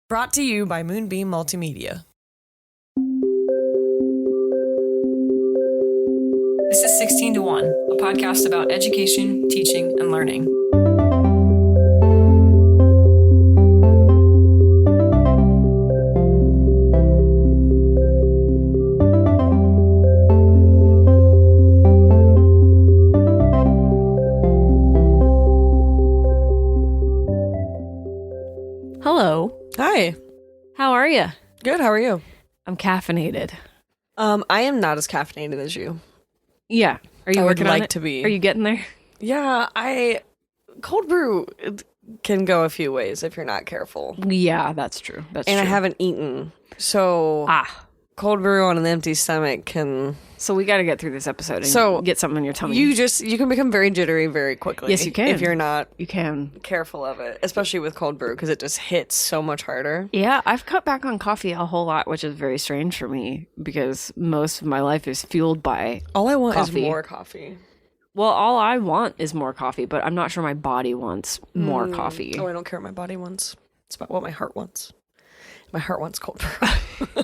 Brought to you by Moonbeam Multimedia. This is 16 to 1, a podcast about education, teaching, and learning. Hello. Hi. How are you? Good, how are you? I'm caffeinated. I am not as caffeinated as you. Yeah. Are you I would working on like it? to be. Are you getting there? Yeah, cold brew can go a few ways if you're not careful. Yeah, that's true. That's And true. I haven't eaten. So cold brew on an empty stomach can... So we got to get through this episode and So, get something in your tummy. You can become very jittery very quickly. Yes, you can. If you're not You can. careful of it, especially with cold brew, because it just hits so much harder. Yeah, I've cut back on coffee a whole lot, which is very strange for me because most of my life is fueled by All I want coffee. is more coffee. Well, all I want is more coffee, but I'm not sure my body wants more coffee. Oh, I don't care what my body wants. It's about what my heart wants. My heart wants cold brew.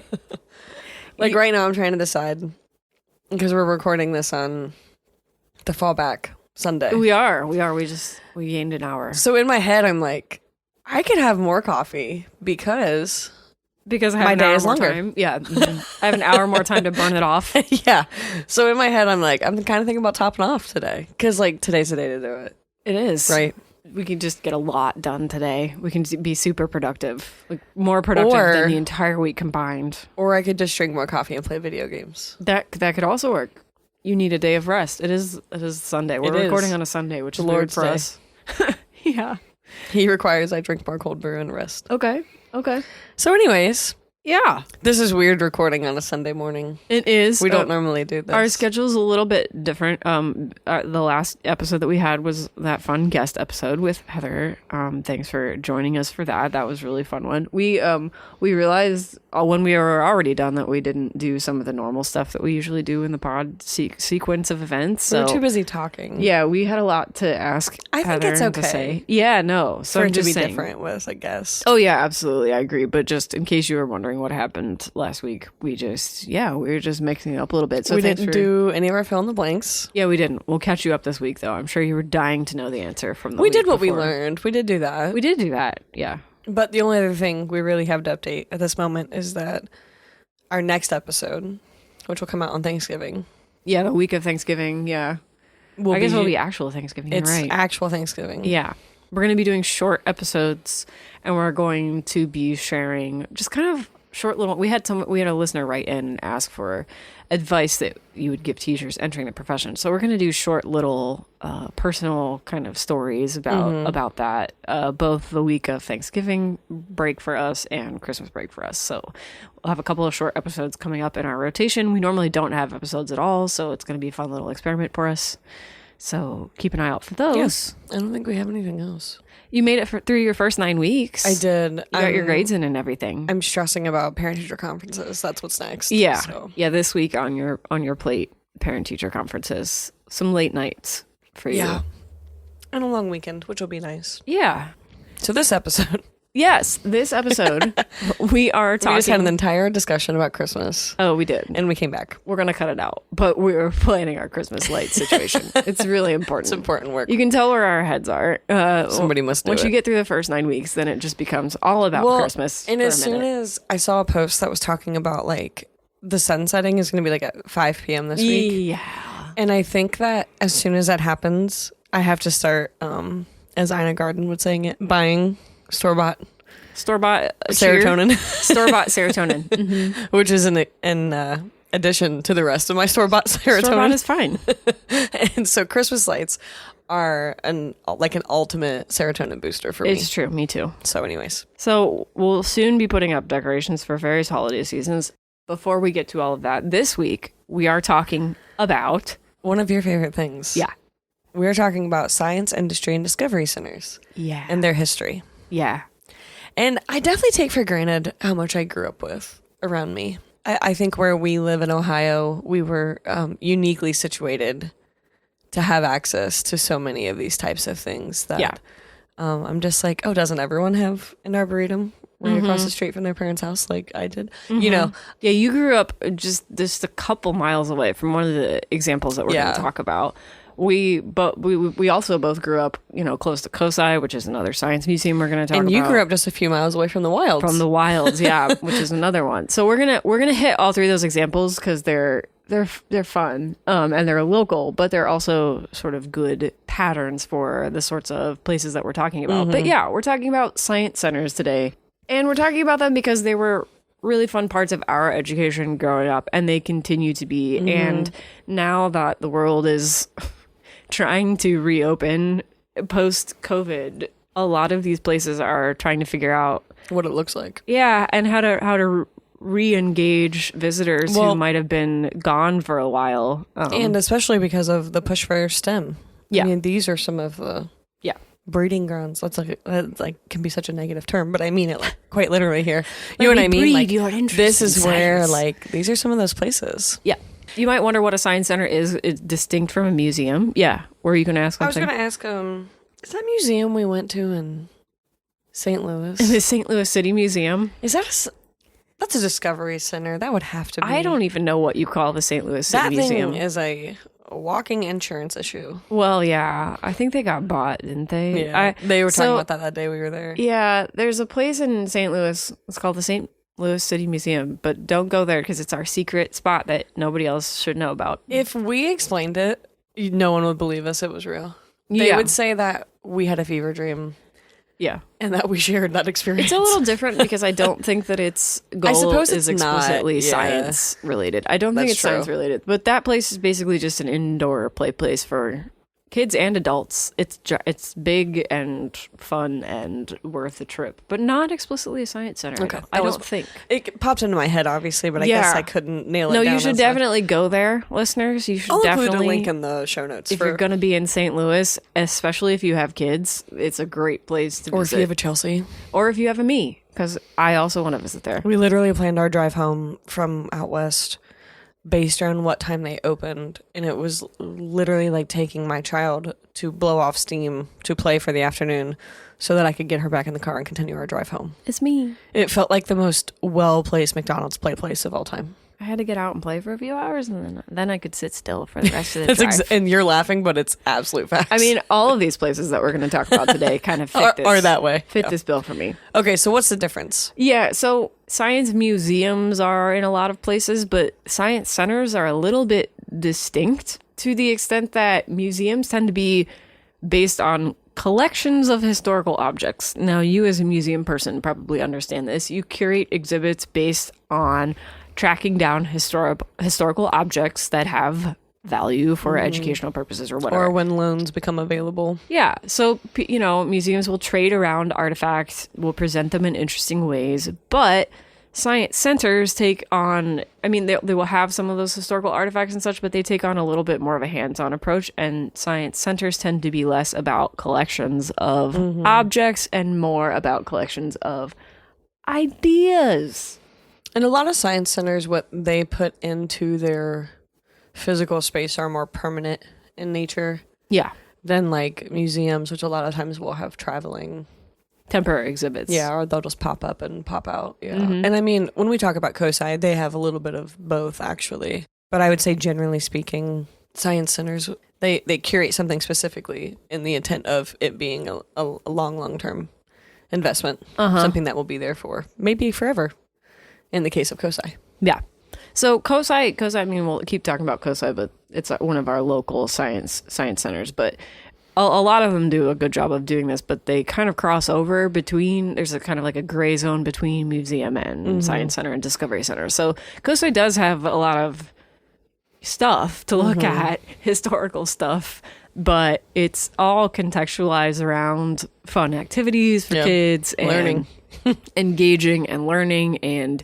Like right now, I'm trying to decide because we're recording this on the fallback Sunday. We are. We gained an hour. So in my head, I'm like, I could have more coffee because I have my an day hour is more longer. time. Yeah. I have an hour more time to burn it off. yeah. So in my head, I'm like, I'm kind of thinking about topping off today because like today's the day to do it. It is. Right. We can just get a lot done today. We can be super productive, like more productive Or- than the entire week combined. Or I could just drink more coffee and play video games. That could also work. You need a day of rest. It is Sunday. We're It recording is. on a Sunday, which The is weird Lord's for Day. us. Yeah. He requires I drink more cold brew and rest. Okay. So anyways, Yeah. this is weird recording on a Sunday morning. It is. We don't normally do this. Our schedule's a little bit different. The last episode that we had was that fun guest episode with Heather. Thanks for joining us for that. That was a really fun one. We realized when we were already done that we didn't do some of the normal stuff that we usually do in the pod sequence of events. We So were too busy talking. yeah, we had a lot to ask. I think Heather it's to okay. say. Yeah, no. So For I'm it to just be saying. different with a guest. Oh yeah, absolutely. I agree. But just in case you were wondering what happened last week, we were just mixing it up a little bit. So we thanks didn't for- do any of our fill in the blanks. Yeah, we didn't. We'll catch you up this week, though. I'm sure you were dying to know the answer from the We week did what we before. learned. We did do that. We did do that, yeah. But the only other thing we really have to update at this moment is that our next episode, which will come out on Thanksgiving, Yeah, the week of Thanksgiving, yeah. I guess it'll be actual Thanksgiving, it's right? actual Thanksgiving. Yeah. We're going to be doing short episodes, and we're going to be sharing just kind of short little... We had a listener write in and ask for advice that you would give teachers entering the profession. So we're going to do short little personal kind of stories about that, both the week of Thanksgiving break for us and Christmas break for us. So we'll have a couple of short episodes coming up in our rotation. We normally don't have episodes at all, so it's going to be a fun little experiment for us. So keep an eye out for those. Yes. I don't think we have anything else. You made it through your first 9 weeks. I did. You got your grades in and everything. I'm stressing about parent-teacher conferences. That's what's next. Yeah. So. Yeah, this week on your plate, parent-teacher conferences. Some late nights for you. Yeah. And a long weekend, which will be nice. Yeah. So this episode, Yes, this episode, we are we talking... just had an entire discussion about Christmas. Oh, we did. And we came back. We're going to cut it out. But we're planning our Christmas light situation. It's really important. It's important work. You can tell where our heads are. Somebody must do Once it. you get through the first 9 weeks, then it just becomes all about Christmas. And for as a soon minute. as I saw a post that was talking about like the sunsetting is going to be like at 5 p.m. this week. Yeah. And I think that as soon as that happens, I have to start, as Ina Garden would saying it, buying store-bought Store-bought serotonin, Store-bought serotonin. Mm-hmm. which is in addition to the rest of my store-bought serotonin. Store-bought is fine. And so Christmas lights are an ultimate serotonin booster for me. It's true. Me too. So anyways. So we'll soon be putting up decorations for various holiday seasons. Before we get to all of that, this week we are talking about... One of your favorite things. Yeah. We're talking about science, industry, and discovery centers Yeah. and their history. Yeah. And I definitely take for granted how much I grew up with around me. I think where we live in Ohio, we were uniquely situated to have access to so many of these types of things that I'm just like, oh, doesn't everyone have an arboretum right across the street from their parents' house, like I did. You know, Yeah, you grew up just a couple miles away from one of the examples that we're going Yeah. to talk about. We also both grew up, close to COSI, which is another science museum we're going to talk about. and you grew up just a few miles away from the wilds. From the wilds, yeah, which is another one. So we're gonna hit all three of those examples because they're fun, and they're local, but they're also sort of good patterns for the sorts of places that we're talking about. But yeah, we're talking about science centers today, and we're talking about them because they were really fun parts of our education growing up, and they continue to be. And now that the world is trying to reopen post-COVID, a lot of these places are trying to figure out what it looks like. yeah, and how to re-engage visitors who might have been gone for a while. And especially because of the push for STEM. Yeah. I mean, these are some of the yeah. breeding grounds. That's like can be such a negative term, but I mean it like, quite literally here. You know what I mean? Like, your interest this in is where science. like these are some of those places. Yeah. You might wonder what a science center is. It's distinct from a museum. Yeah. Were you going to ask I was something? going to ask, is that museum we went to in St. Louis? The St. Louis City Museum. Is that that's a discovery center? That would have to be. I don't even know what you call the St. Louis City That Museum. thing is a walking insurance issue. Well, yeah. I think they got bought, didn't they? Yeah, they were talking so- about that day we were there. Yeah, there's a place in St. Louis. It's called the St. Louis City Museum, but don't go there because it's our secret spot that nobody else should know about. If we explained it, no one would believe us it was real. They Yeah. would say that we had a fever dream Yeah. and that we shared that experience. It's a little different because I don't think that its goal suppose is it's not, explicitly yeah. science related. I don't think That's it's science true. related, but that place is basically just an indoor play place for kids and adults. It's big and fun and worth the trip, but not explicitly a science center. Okay, I that was- don't think. It popped into my head, obviously, but I Yeah. guess I couldn't nail it No, down. you should as a- definitely go there, listeners. You should I'll definitely include a link in the show notes. if you're going to be in St. Louis, especially if you have kids. It's a great place to or if visit. you have a Chelsea. Or if you have a me, because I also want to visit there. We literally planned our drive home from out west based on what time they opened, and it was literally like taking my child to blow off steam to play for the afternoon so that I could get her back in the car and continue our drive home. It's me. It felt like the most well-placed McDonald's play place of all time. I had to get out and play for a few hours, and then I could sit still for the rest of the drive. And you're laughing, but it's absolute facts. I mean, all of these places that we're going to talk about today kind of fit are that way. Fit this bill for me. Okay, so what's the difference? Yeah, so science museums are in a lot of places, but science centers are a little bit distinct to the extent that museums tend to be based on collections of historical objects. Now, you as a museum person probably understand this. You curate exhibits based on tracking down historical objects that have value for educational purposes or whatever. Or when loans become available. Yeah. So, museums will trade around artifacts, will present them in interesting ways, but science centers take on, they will have some of those historical artifacts and such, but they take on a little bit more of a hands-on approach, and science centers tend to be less about collections of objects and more about collections of ideas. And a lot of science centers, what they put into their physical space are more permanent in nature Yeah. than like museums, which a lot of times will have traveling. Temporary exhibits. Yeah, or they'll just pop up and pop out. Yeah. And I mean, when we talk about COSI, they have a little bit of both actually. But I would say generally speaking, science centers, they curate something specifically in the intent of it being a long-term investment. Something that will be there for maybe forever in the case of COSI. Yeah. So COSI, we'll keep talking about COSI, but it's one of our local science centers. But a lot of them do a good job of doing this, but they kind of cross over between, there's a kind of like a gray zone between museum and science center and discovery center. So COSI does have a lot of stuff to look at, historical stuff, but it's all contextualized around fun activities for kids and Learning. engaging and learning and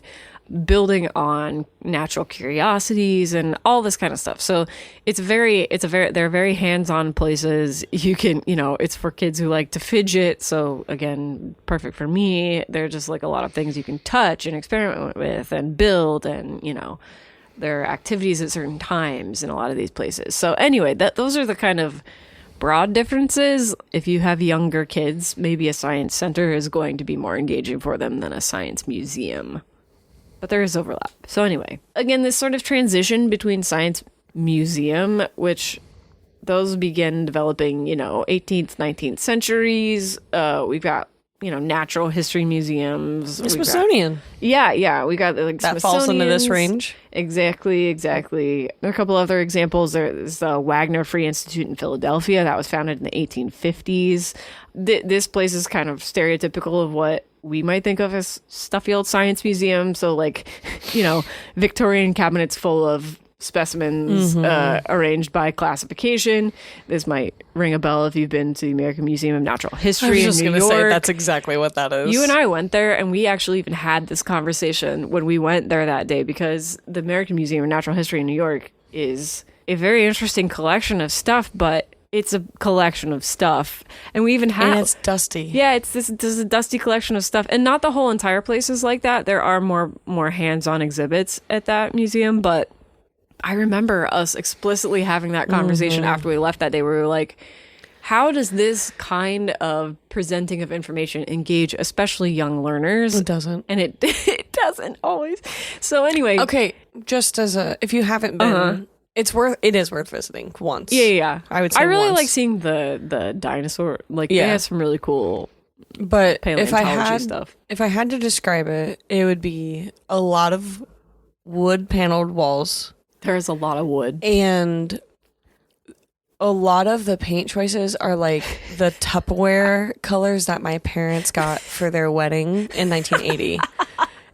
building on natural curiosities and all this kind of stuff. So they're very hands-on places. You can, it's for kids who like to fidget. So again, perfect for me. They're just like a lot of things you can touch and experiment with and build, and, there are activities at certain times in a lot of these places. So anyway, those are the kind of broad differences. If you have younger kids, maybe a science center is going to be more engaging for them than a science museum. But there is overlap. So anyway, again, this sort of transition between science museum, which those begin developing, 18th, 19th centuries. We've got, natural history museums. The Smithsonian. We got like that falls into this Smithsonian's. range. Exactly. There are a couple other examples. There's the Wagner Free Institute in Philadelphia that was founded in the 1850s. This place is kind of stereotypical of what we might think of as stuffy old science museum. So like, Victorian cabinets full of specimens arranged by classification. This might ring a bell if you've been to the American Museum of Natural History in New York. Say that's exactly what that is. You and I went there, and we actually even had this conversation when we went there that day, because the American Museum of Natural History in New York is a very interesting collection of stuff, but it's a collection of stuff. And we even have... And it's dusty. Yeah, this is a dusty collection of stuff. And not the whole entire place is like that. There are more hands-on exhibits at that museum, but I remember us explicitly having that conversation after we left that day, where we were like, how does this kind of presenting of information engage especially young learners? It doesn't. And it doesn't always. So anyway. Okay, just as if you haven't been, it is worth visiting once. Yeah. I would say I really once. like seeing the dinosaur. Like, they have some really cool but paleontology stuff. If I had to describe it, it would be a lot of wood paneled walls. There's a lot of wood. And a lot of the paint choices are like the Tupperware colors that my parents got for their wedding in 1980.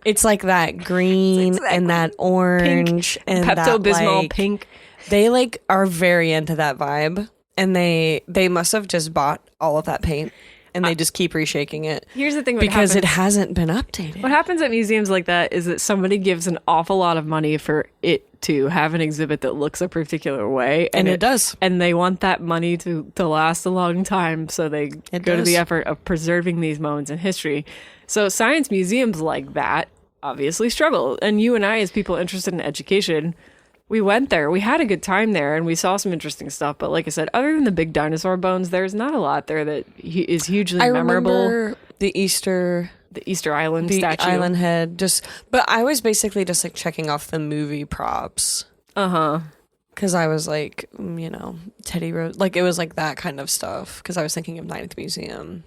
It's like that green and that orange pink, and Pepto-Bismol that pink. They like are very into that vibe, and they must have just bought all of that paint. And they just keep reshaking it. Here's the thing. Because it hasn't been updated. What happens at museums like that is that somebody gives an awful lot of money for it to have an exhibit that looks a particular way. And it does. And they want that money to last a long time. So they go to the effort of preserving these moments in history. So science museums like that obviously struggle. And you and I, as people interested in education, we went there. We had a good time there, and we saw some interesting stuff. But like I said, other than the big dinosaur bones, there's not a lot there that is hugely memorable. I remember the Easter Island statue. Island head. But I was basically just like checking off the movie props. Because I was like, Teddy Rose. Like, it was like that kind of stuff. Because I was thinking of Ninth Museum.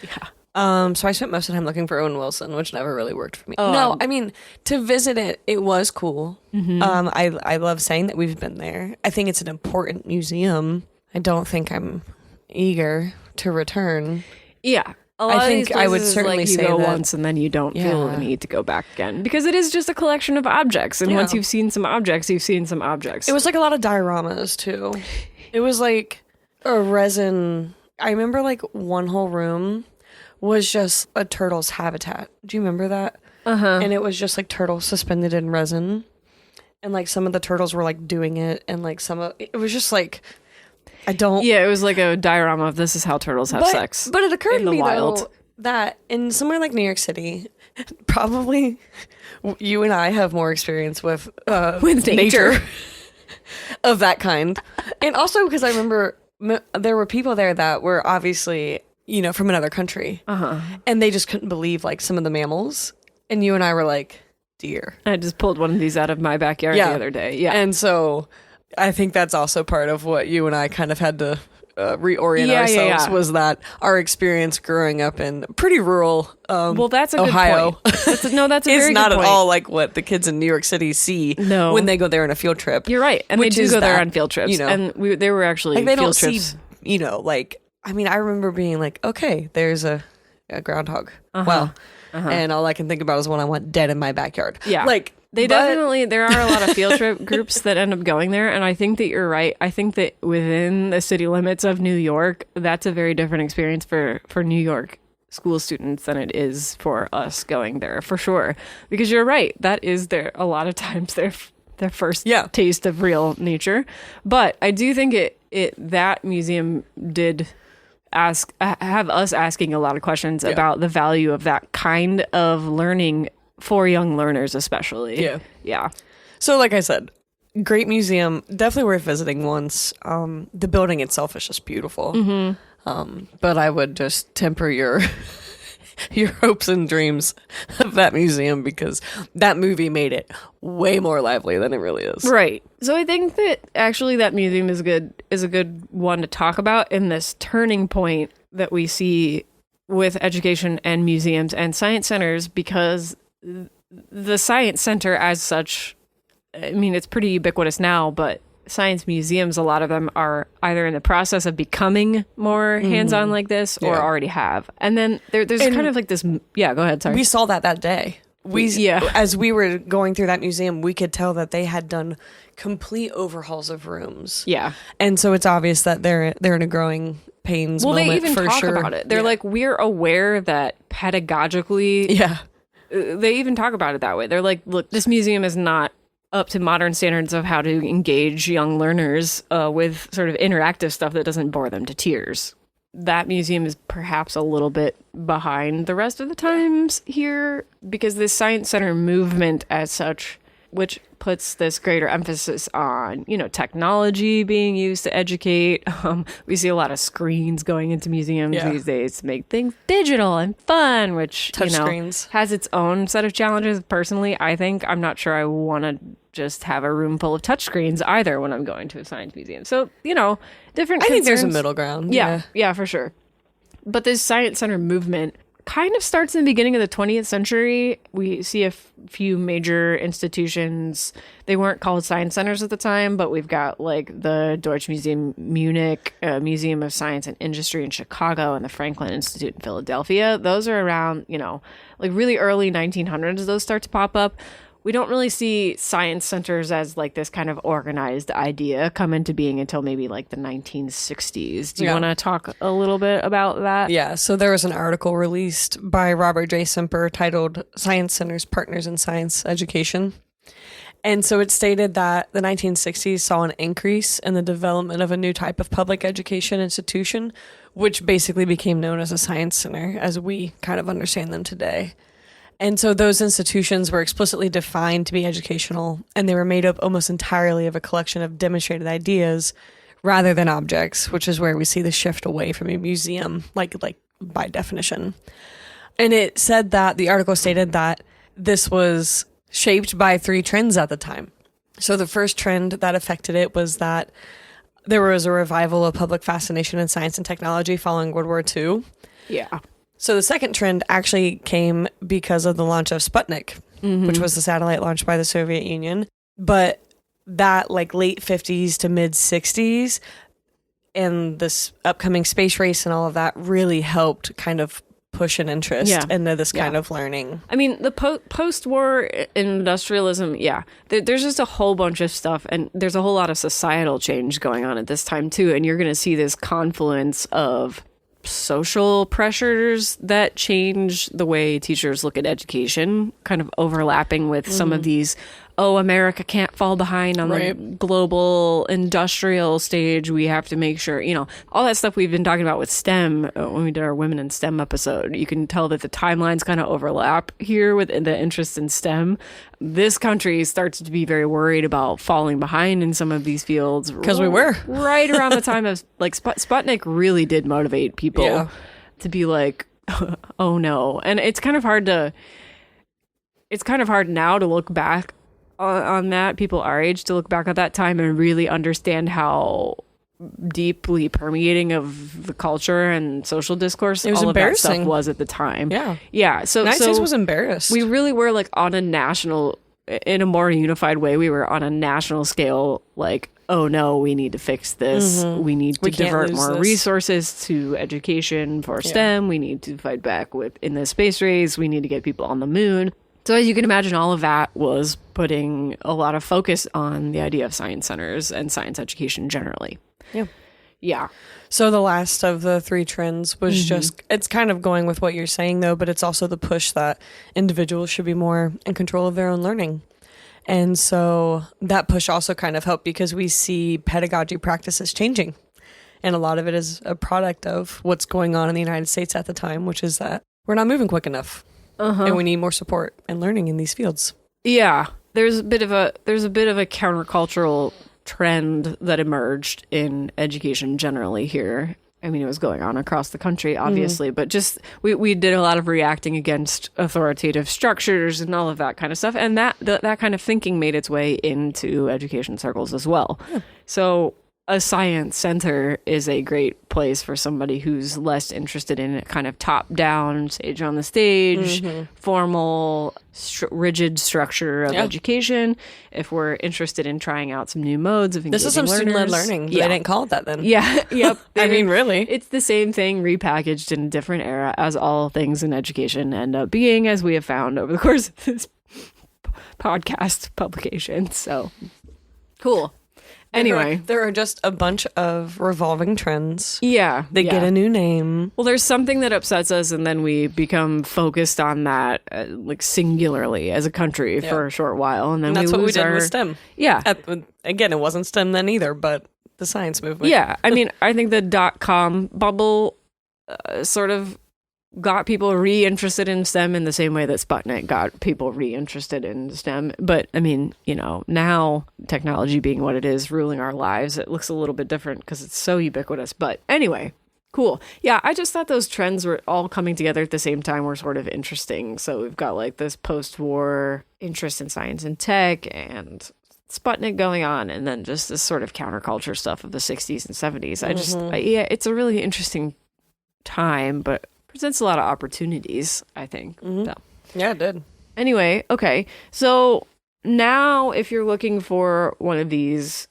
Yeah. So I spent most of the time looking for Owen Wilson, which never really worked for me. No, I mean, to visit it was cool. I love saying that we've been there. I think it's an important museum. I don't think I'm eager to return. Yeah. I think I would certainly say you go that once and then you don't feel the need to go back again, because it is just a collection of objects. And once you've seen some objects, you've seen some objects. It was like a lot of dioramas too. It was like a resin. I remember like one whole room was just a turtle's habitat. Do you remember that? And it was just like turtles suspended in resin. And like some of the turtles were like doing it, and like it was just like, I don't. Yeah, it was like a diorama of this is how turtles have sex. But it occurred to me wild. though that in somewhere like New York City, probably you and I have more experience with nature of that kind. And also because I remember there were people there that were obviously, from another country. And they just couldn't believe like some of the mammals. And you and I were like, deer. I just pulled one of these out of my backyard the other day. Yeah. And so I think that's also part of what you and I kind of had to reorient ourselves was that our experience growing up in pretty rural that's a Ohio. Good point. That's a very good it's not point. at all like what the kids in New York City see when they go there on a field trip. You're right. And they do go there on field trips. And they were actually like they field don't trips. See, like, I mean, I remember being like, okay, there's a groundhog. Wow. And all I can think about is when I want dead in my backyard. Yeah. Like, there are a lot of field trip groups that end up going there. And I think that you're right. I think that within the city limits of New York, that's a very different experience for New York school students than it is for us going there, for sure. Because you're right. That is a lot of times their first taste of real nature. But I do think that museum did have us asking a lot of questions about the value of that kind of learning for young learners, especially. Yeah. So like I said, great museum, definitely worth visiting once. The building itself is just beautiful. But I would just temper your your hopes and dreams of that museum, because that movie made it way more lively than it really is. Right. So I think that actually that museum is a good one to talk about in this turning point that we see with education and museums and science centers, because the science center as such, I mean, it's pretty ubiquitous now, but science museums, a lot of them are either in the process of becoming more hands-on like this or already have. And then there's kind of like this, yeah, go ahead, sorry. We saw that day. As we were going through that museum, we could tell that they had done complete overhauls of rooms. Yeah. And so it's obvious that they're in a growing pains moment, they even for talk sure. about it. They're like, we're aware that pedagogically, they even talk about it that way. They're like, look, this museum is not up to modern standards of how to engage young learners with sort of interactive stuff that doesn't bore them to tears. That museum is perhaps a little bit behind the rest of the times here, because this science center movement as such, which puts this greater emphasis on, technology being used to educate. We see a lot of screens going into museums these days to make things digital and fun, which, Touchscreens. has its own set of challenges. Personally, I think I'm not sure I want to just have a room full of touchscreens either when I'm going to a science museum. So, different I think there's a concerns. middle ground. Yeah, for sure. But this science center movement kind of starts in the beginning of the 20th century. We see a few major institutions. They weren't called science centers at the time, but we've got like the Deutsche Museum Munich, Museum of Science and Industry in Chicago, and the Franklin Institute in Philadelphia. Those are around, like really early 1900s. Those start to pop up. We don't really see science centers as like this kind of organized idea come into being until maybe like the 1960s. Do you want to talk a little bit about that? Yeah, so there was an article released by Robert J. Semper titled Science Centers, Partners in Science Education. And so it stated that the 1960s saw an increase in the development of a new type of public education institution, which basically became known as a science center as we kind of understand them today. And so those institutions were explicitly defined to be educational, and they were made up almost entirely of a collection of demonstrated ideas rather than objects, which is where we see the shift away from a museum, like by definition. And it said that the article stated that this was shaped by three trends at the time. So the first trend that affected it was that there was a revival of public fascination in science and technology following World War II. Yeah. So the second trend actually came because of the launch of Sputnik, which was the satellite launched by the Soviet Union. But that like late 50s to mid 60s and this upcoming space race and all of that really helped kind of push an interest into this kind of learning. I mean, the post-war industrialism, there's just a whole bunch of stuff, and there's a whole lot of societal change going on at this time too, and you're going to see this confluence of social pressures that change the way teachers look at education, kind of overlapping with some of these, America can't fall behind on the global industrial stage. We have to make sure, all that stuff we've been talking about with STEM when we did our Women in STEM episode. You can tell that the timelines kind of overlap here with the interest in STEM. This country starts to be very worried about falling behind in some of these fields. Because we were. Right around the time of, like, Sputnik really did motivate people to be like, oh no. And it's kind of hard now to look back on that, people our age to look back at that time and really understand how deeply permeating of the culture and social discourse all of that stuff was at the time. Yeah. So United States was embarrassed. We really were like on a national, in a more unified way, we were on a national scale, like, oh no, we need to fix this. We need to divert more resources to education for STEM. We need to fight back in the space race. We need to get people on the moon. So as you can imagine, all of that was putting a lot of focus on the idea of science centers and science education generally. Yeah. So the last of the three trends was just, it's kind of going with what you're saying though, but it's also the push that individuals should be more in control of their own learning. And so that push also kind of helped because we see pedagogy practices changing. And a lot of it is a product of what's going on in the United States at the time, which is that we're not moving quick enough. And we need more support and learning in these fields. Yeah. there's a bit of a countercultural trend that emerged in education generally here. I mean, it was going on across the country, obviously, but just we did a lot of reacting against authoritative structures and all of that kind of stuff. And that kind of thinking made its way into education circles as well. Yeah. So a science center is a great place for somebody who's less interested in it, kind of top-down, sage on the stage, formal, rigid structure of education. If we're interested in trying out some new modes of engaging this is some student-led learning. Yeah. They didn't call it that then. Yeah. Yep. I mean, really. It's the same thing repackaged in a different era, as all things in education end up being, as we have found over the course of this podcast publication. So, cool. Anyway, there are just a bunch of revolving trends. Yeah. They get a new name. Well, there's something that upsets us, and then we become focused on that like singularly as a country for a short while. And then that's what we did with STEM. Yeah. Again, it wasn't STEM then either, but the science movement. Yeah. I mean, I think the .com bubble sort of got people re-interested in STEM in the same way that Sputnik got people re-interested in STEM. But I mean, you know, now technology being what it is, ruling our lives, it looks a little bit different because it's so ubiquitous. But anyway, cool. Yeah, I just thought those trends were all coming together at the same time were sort of interesting. So we've got like this post-war interest in science and tech and Sputnik going on, and then just this sort of counterculture stuff of the 60s and 70s. It's a really interesting time, but presents a lot of opportunities, I think. So. Yeah, it did. Anyway, okay. So now if you're looking for one of these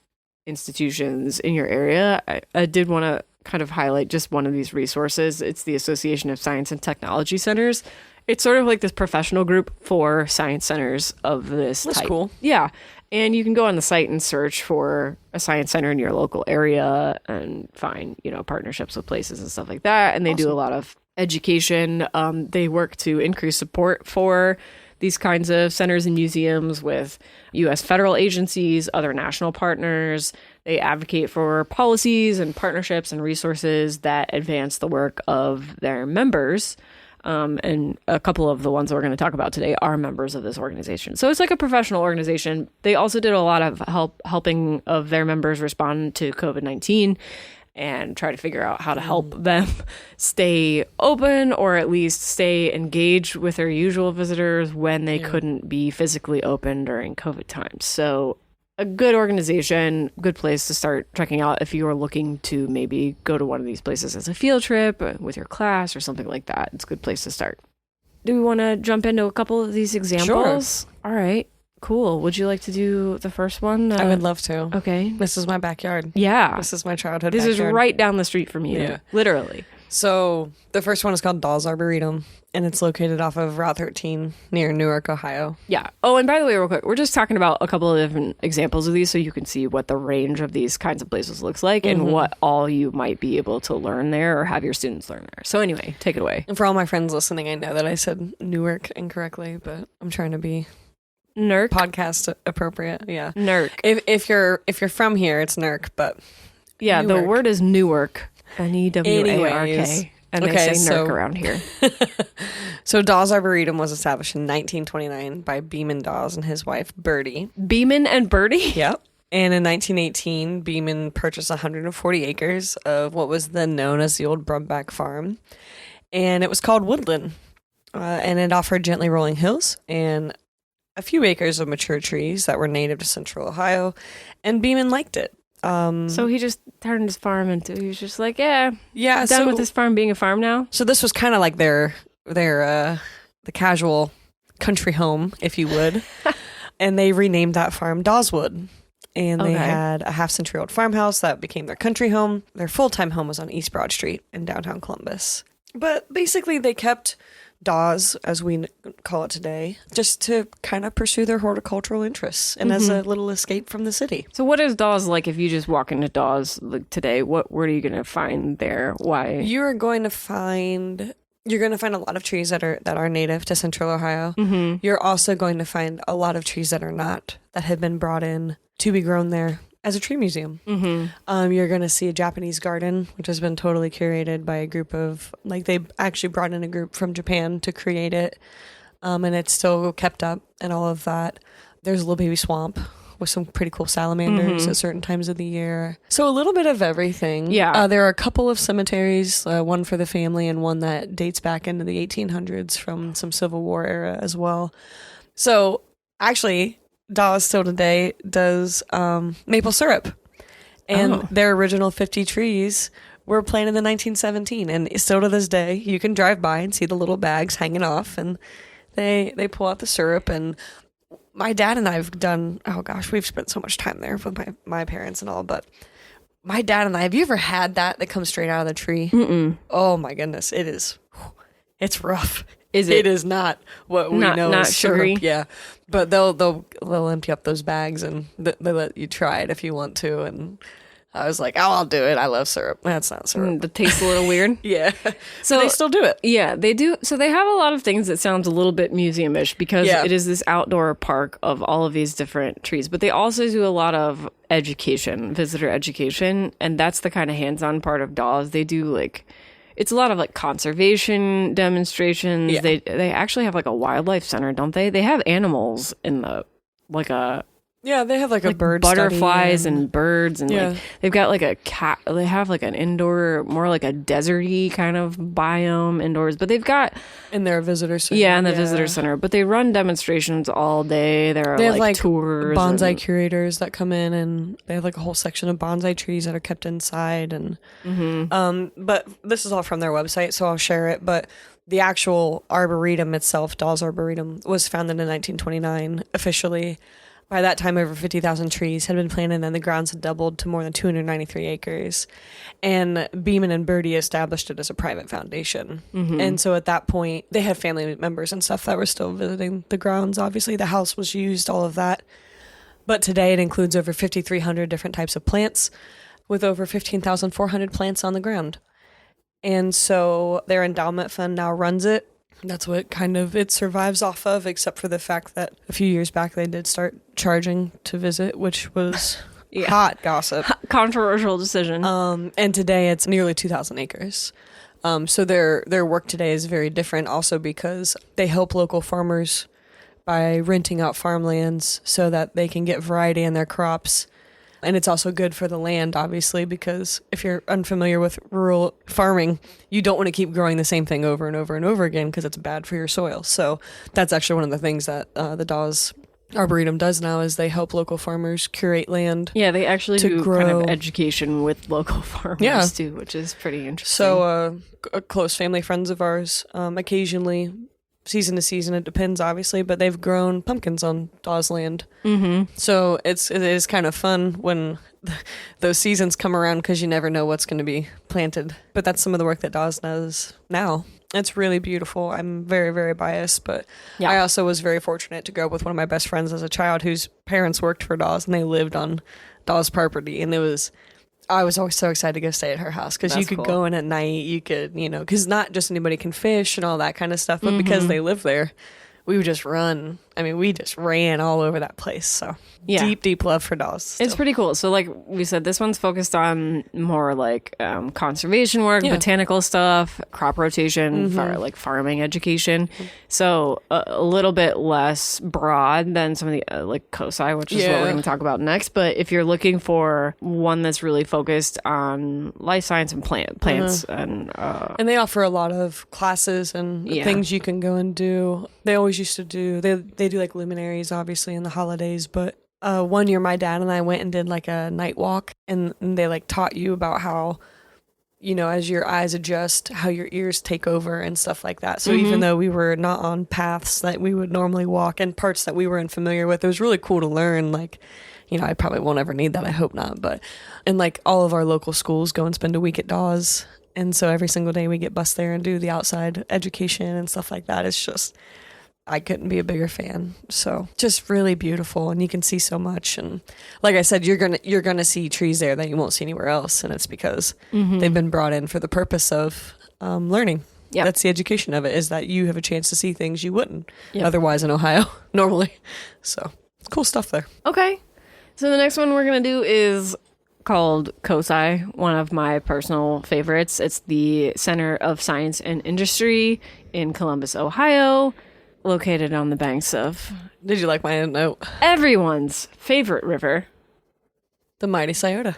institutions in your area, I did want to kind of highlight just one of these resources. It's the Association of Science and Technology Centers. It's sort of like this professional group for science centers of this type. That's cool. Yeah. And you can go on the site and search for a science center in your local area and find, you know, partnerships with places and stuff like that. And they do a lot of education. They work to increase support for these kinds of centers and museums with U.S. federal agencies, other national partners. They advocate for policies and partnerships and resources that advance the work of their members. And a couple of the ones that we're going to talk about today are members of this organization. So it's like a professional organization. They also did a lot of helping of their members respond to COVID-19 and try to figure out how to help them stay open or at least stay engaged with their usual visitors when they couldn't be physically open during COVID times. So a good organization, good place to start checking out if you are looking to maybe go to one of these places as a field trip with your class or something like that. It's a good place to start. Do we want to jump into a couple of these examples? Sure. All right. Cool. Would you like to do the first one? I would love to. Okay. This is my backyard. Yeah. This is my childhood This backyard. is right down the street from you. Yeah. Literally. So the first one is called Dawes Arboretum, and it's located off of Route 13 near Newark, Ohio. Yeah. Oh, and by the way, real quick, we're just talking about a couple of different examples of these so you can see what the range of these kinds of places looks like and what all you might be able to learn there or have your students learn there. So anyway, take it away. And for all my friends listening, I know that I said Newark incorrectly, but I'm trying to be Nerk podcast appropriate. Yeah. Nerk. If you're from here, it's Nerk, but yeah, Newark. The word is Newark. Newark. Anyways. And they say Nerk around here. So Dawes Arboretum was established in 1929 by Beeman Dawes and his wife, Bertie. Beeman and Bertie? Yep. And in 1918, Beeman purchased 140 acres of what was then known as the old Brumback Farm. And it was called Woodland. And it offered gently rolling hills and a few acres of mature trees that were native to central Ohio. And Beeman liked it. So he just turned his farm into, he was just like, done so, with this farm being a farm now. So this was kind of like the casual country home, if you would. And they renamed that farm Daweswood. And they had a half-century old farmhouse that became their country home. Their full-time home was on East Broad Street in downtown Columbus. But basically they kept Dawes, as we call it today, just to kind of pursue their horticultural interests and as a little escape from the city. So what is Dawes like if you just walk into Dawes like today? What are you going to find there? Why? You're going to find a lot of trees that are native to central Ohio. You're also going to find a lot of trees that are not, that have been brought in to be grown there as a tree museum. You're going to see a Japanese garden, which has been totally curated by a group of, like, they actually brought in a group from Japan to create it. And it's still kept up and all of that. There's a little baby swamp with some pretty cool salamanders at certain times of the year. So a little bit of everything. Yeah. There are a couple of cemeteries, one for the family and one that dates back into the 1800s from some Civil War era as well. So actually, Dawes still today does maple syrup. And their original 50 trees were planted in 1917. And still to this day, you can drive by and see the little bags hanging off. And they pull out the syrup. And my dad and I have done, oh gosh, we've spent so much time there with my parents and all. But my dad and I, have you ever had that comes straight out of the tree? Mm-mm. Oh my goodness. It's rough. Is it? It is not what we know not as syrup. sugary? Yeah, but they'll empty up those bags and they let you try it if you want to. And I was like, oh, I'll do it. I love syrup. That's not syrup. The taste's a little weird. Yeah, So they still do it. Yeah, they do. So they have a lot of things that sounds a little bit museum-ish because Yeah. it is this outdoor park of all of these different trees. But they also do a lot of education, visitor education, and that's the kind of hands-on part of Dawes. They do it's a lot of conservation demonstrations. Yeah. They actually have a wildlife center, don't they? They have animals in the Yeah, they have a bird butterflies study and birds and Yeah. they've got a cat. They have an indoor, more like a deserty kind of biome indoors, but they've got in their visitor center. yeah in the visitor center. But they run demonstrations all day. There are They have tours, bonsai and- curators that come in, and they have a whole section of bonsai trees that are kept inside. And but this is all from their website, so I'll share it. But the actual arboretum itself, Dawes Arboretum, was founded in 1929 officially. By that time, over 50,000 trees had been planted, and the grounds had doubled to more than 293 acres. And Beeman and Birdie established it as a private foundation. And so at that point, they had family members and stuff that were still visiting the grounds. Obviously, the house was used, all of that. But today, it includes over 5,300 different types of plants, with over 15,400 plants on the ground. And so their endowment fund now runs it. That's what it survives off of, except for the fact that a few years back they did start charging to visit, which was hot gossip. controversial decision. And today it's nearly 2,000 acres. So their work today is very different also because they help local farmers by renting out farmlands so that they can get variety in their crops. And it's also good for the land, obviously, because if you're unfamiliar with rural farming, you don't want to keep growing the same thing over and over and over again because it's bad for your soil. So that's actually one of the things that the Dawes Arboretum does now is they help local farmers curate land. Yeah, they actually to do grow. kind of education with local farmers Yeah. too, which is pretty interesting. So close family friends of ours, occasionally, season to season, it depends obviously, but they've grown pumpkins on Dawes land. So it is kind of fun when those seasons come around because you never know what's going to be planted. But that's some of the work that Dawes does now. It's really beautiful. I'm very, very biased, but Yeah. I also was very fortunate to grow up with one of my best friends as a child whose parents worked for Dawes and they lived on Dawes property. And I was always so excited to go stay at her house because you That's could cool. go in at night, you could, because not just anybody can fish and all that kind of stuff, but because they live there, we would just run. I mean, we just ran all over that place. So Yeah. deep, deep love for Dawes. It's still. pretty cool. So like we said, this one's focused on more conservation work, Yeah. botanical stuff, crop rotation, farming education. So a little bit less broad than some of the COSI, which is what Yeah. we're going to talk about next. But if you're looking for one that's really focused on life science and plants and And they offer a lot of classes and Yeah. things you can go and do. They always used to do, they do luminaries, obviously, in the holidays. But one year, my dad and I went and did a night walk, and they taught you about how, as your eyes adjust, how your ears take over and stuff like that. So even though we were not on paths that we would normally walk and parts that we were unfamiliar with, it was really cool to learn. I probably won't ever need that. I hope not. But, and all of our local schools go and spend a week at Dawes. And so every single day we get bused there and do the outside education and stuff like that. It's just, I couldn't be a bigger fan. So just really beautiful, and you can see so much. And like I said, you're gonna see trees there that you won't see anywhere else, and it's because they've been brought in for the purpose of learning. Yep. That's the education of it, is that you have a chance to see things you wouldn't Yep. otherwise in Ohio normally. So cool stuff there. Okay. So the next one we're going to do is called COSI, one of my personal favorites. It's the Center of Science and Industry in Columbus, Ohio. located on the banks of Did you like my note? everyone's favorite river, The mighty Scioto.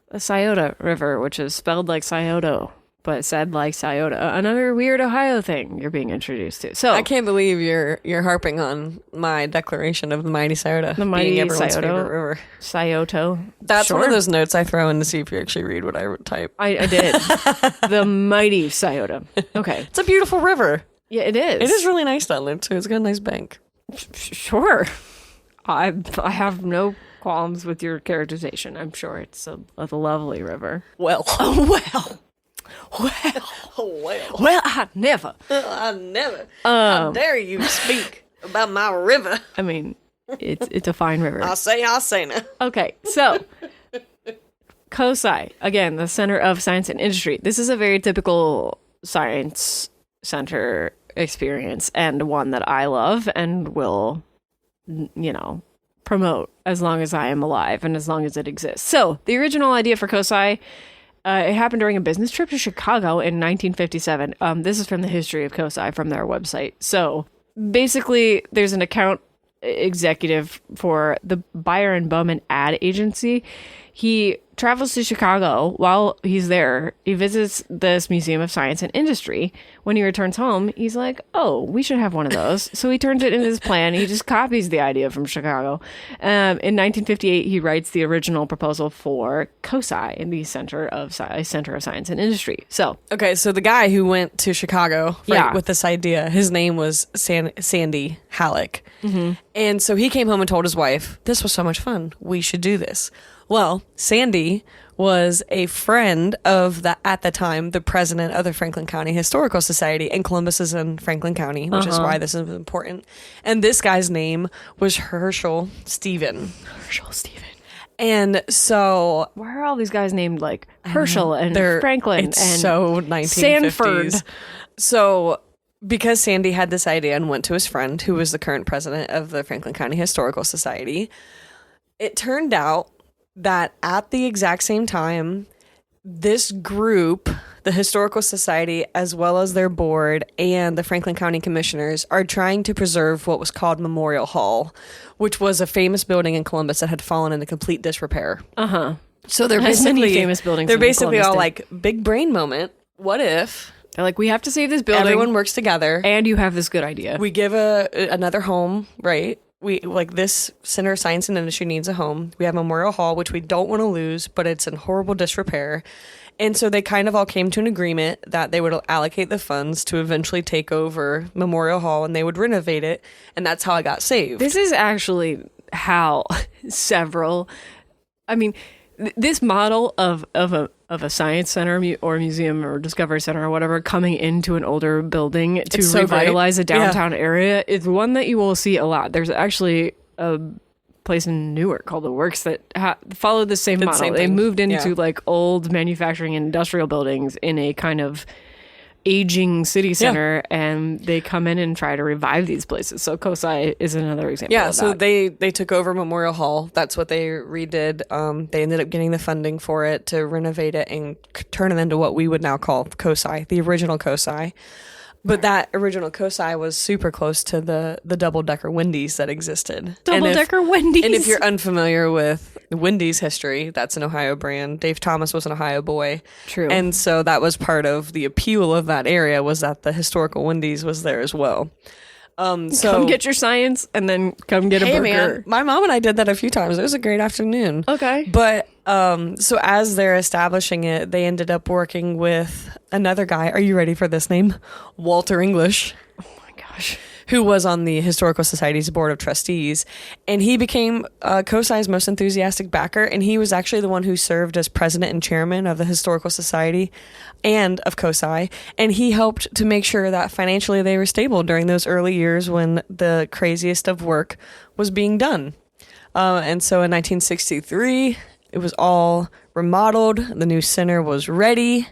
the Scioto River, which is spelled like Scioto, but said like Scioto. Another weird Ohio thing you're being introduced to. So I can't believe you're harping on my declaration of the mighty Scioto. The mighty being everyone's Scioto. favorite river. Scioto. That's one of Sure. those notes I throw in to see if you actually read what I type. I did. The mighty Scioto. Okay. It's a beautiful river. Yeah, it is. It is really nice down there too. It's got a nice bank. Sure. I have no qualms with your characterization. I'm sure it's a lovely river. Well, Well. Well, I never. I never. How dare you speak about my river? I mean, it's a fine river. I'll say now. Okay, so COSI, again, the Center of Science and Industry. This is a very typical science center experience and one that I love and will, promote as long as I am alive and as long as it exists. So the original idea for COSI, it happened during a business trip to Chicago in 1957. This is from the history of COSI from their website. So basically, there's an account executive for the Bayer and Bowman ad agency. He travels to Chicago. While he's there, he visits this Museum of Science and Industry. When he returns home, he's like, oh, we should have one of those. So he turns it into his plan. He just copies the idea from Chicago. In 1958, he writes the original proposal for COSI in the Center of Science and Industry. So Okay, so the guy who went to Chicago Yeah. with this idea, his name was Sandy Halleck. Mm-hmm. And so he came home and told his wife, this was so much fun. We should do this. Well, Sandy was a friend of at the time, the president of the Franklin County Historical Society, and Columbus is in Franklin County, which is why this is important. And this guy's name was Herschel Stephen. Herschel Stephen. And so Why are all these guys named like Herschel and they're- Franklin it's and so 1950s. Sanford? So because Sandy had this idea and went to his friend, who was the current president of the Franklin County Historical Society, it turned out that at the exact same time, this group, the Historical Society, as well as their board and the Franklin County Commissioners, are trying to preserve what was called Memorial Hall, which was a famous building in Columbus that had fallen into complete disrepair. So they're As many basically famous buildings They're in basically Columbus all did. like big brain moment. What if They're like, we have to save this building. everyone works together? and you have this good idea. We give another home, right? We like this Center of Science and Industry needs a home. We have Memorial Hall, which we don't want to lose, but it's in horrible disrepair. And so they kind of all came to an agreement that they would allocate the funds to eventually take over Memorial Hall and they would renovate it. And that's how it got saved. This is actually how this model of a science center or museum or discovery center or whatever coming into an older building to It's so revitalize great. a downtown area is one that you will see a lot. There's actually a place in Newark called The Works that followed the same model. same They thing. moved into Yeah. like old manufacturing and industrial buildings in a kind of aging city center, and they come in and try to revive these places. So COSI is another example. Yeah, of so that. they took over Memorial Hall. That's what they redid. They ended up getting the funding for it to renovate it and turn it into what we would now call COSI, the original COSI. But that original COSI was super close to the double-decker Wendy's that existed. Double-decker Wendy's. And if you're unfamiliar with Wendy's history, that's an Ohio brand. Dave Thomas was an Ohio boy. True. And so that was part of the appeal of that area, was that the historical Wendy's was there as well. So come get your science and then come get a hey burger. man, my mom and I did that a few times. It was a great afternoon. Okay. But so as they're establishing it, they ended up working with another guy. Are you ready for this name? Walter English, Oh my gosh. who was on the Historical Society's Board of Trustees. And he became COSI's most enthusiastic backer. And he was actually the one who served as president and chairman of the Historical Society and of COSI. And he helped to make sure that financially they were stable during those early years when the craziest of work was being done. And so in 1963, it was all remodeled. The new center was ready.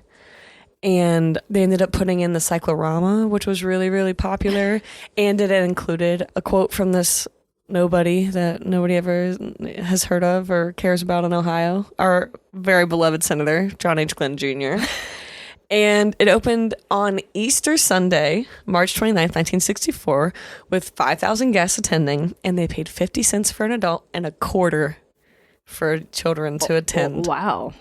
And they ended up putting in the cyclorama, which was really, really popular. And it included a quote from this nobody that nobody ever has heard of or cares about in Ohio, our very beloved Senator, John H. Glenn Jr. And it opened on Easter Sunday, March 29th, 1964, with 5,000 guests attending, and they paid 50 cents for an adult and a quarter for children to attend. Wow.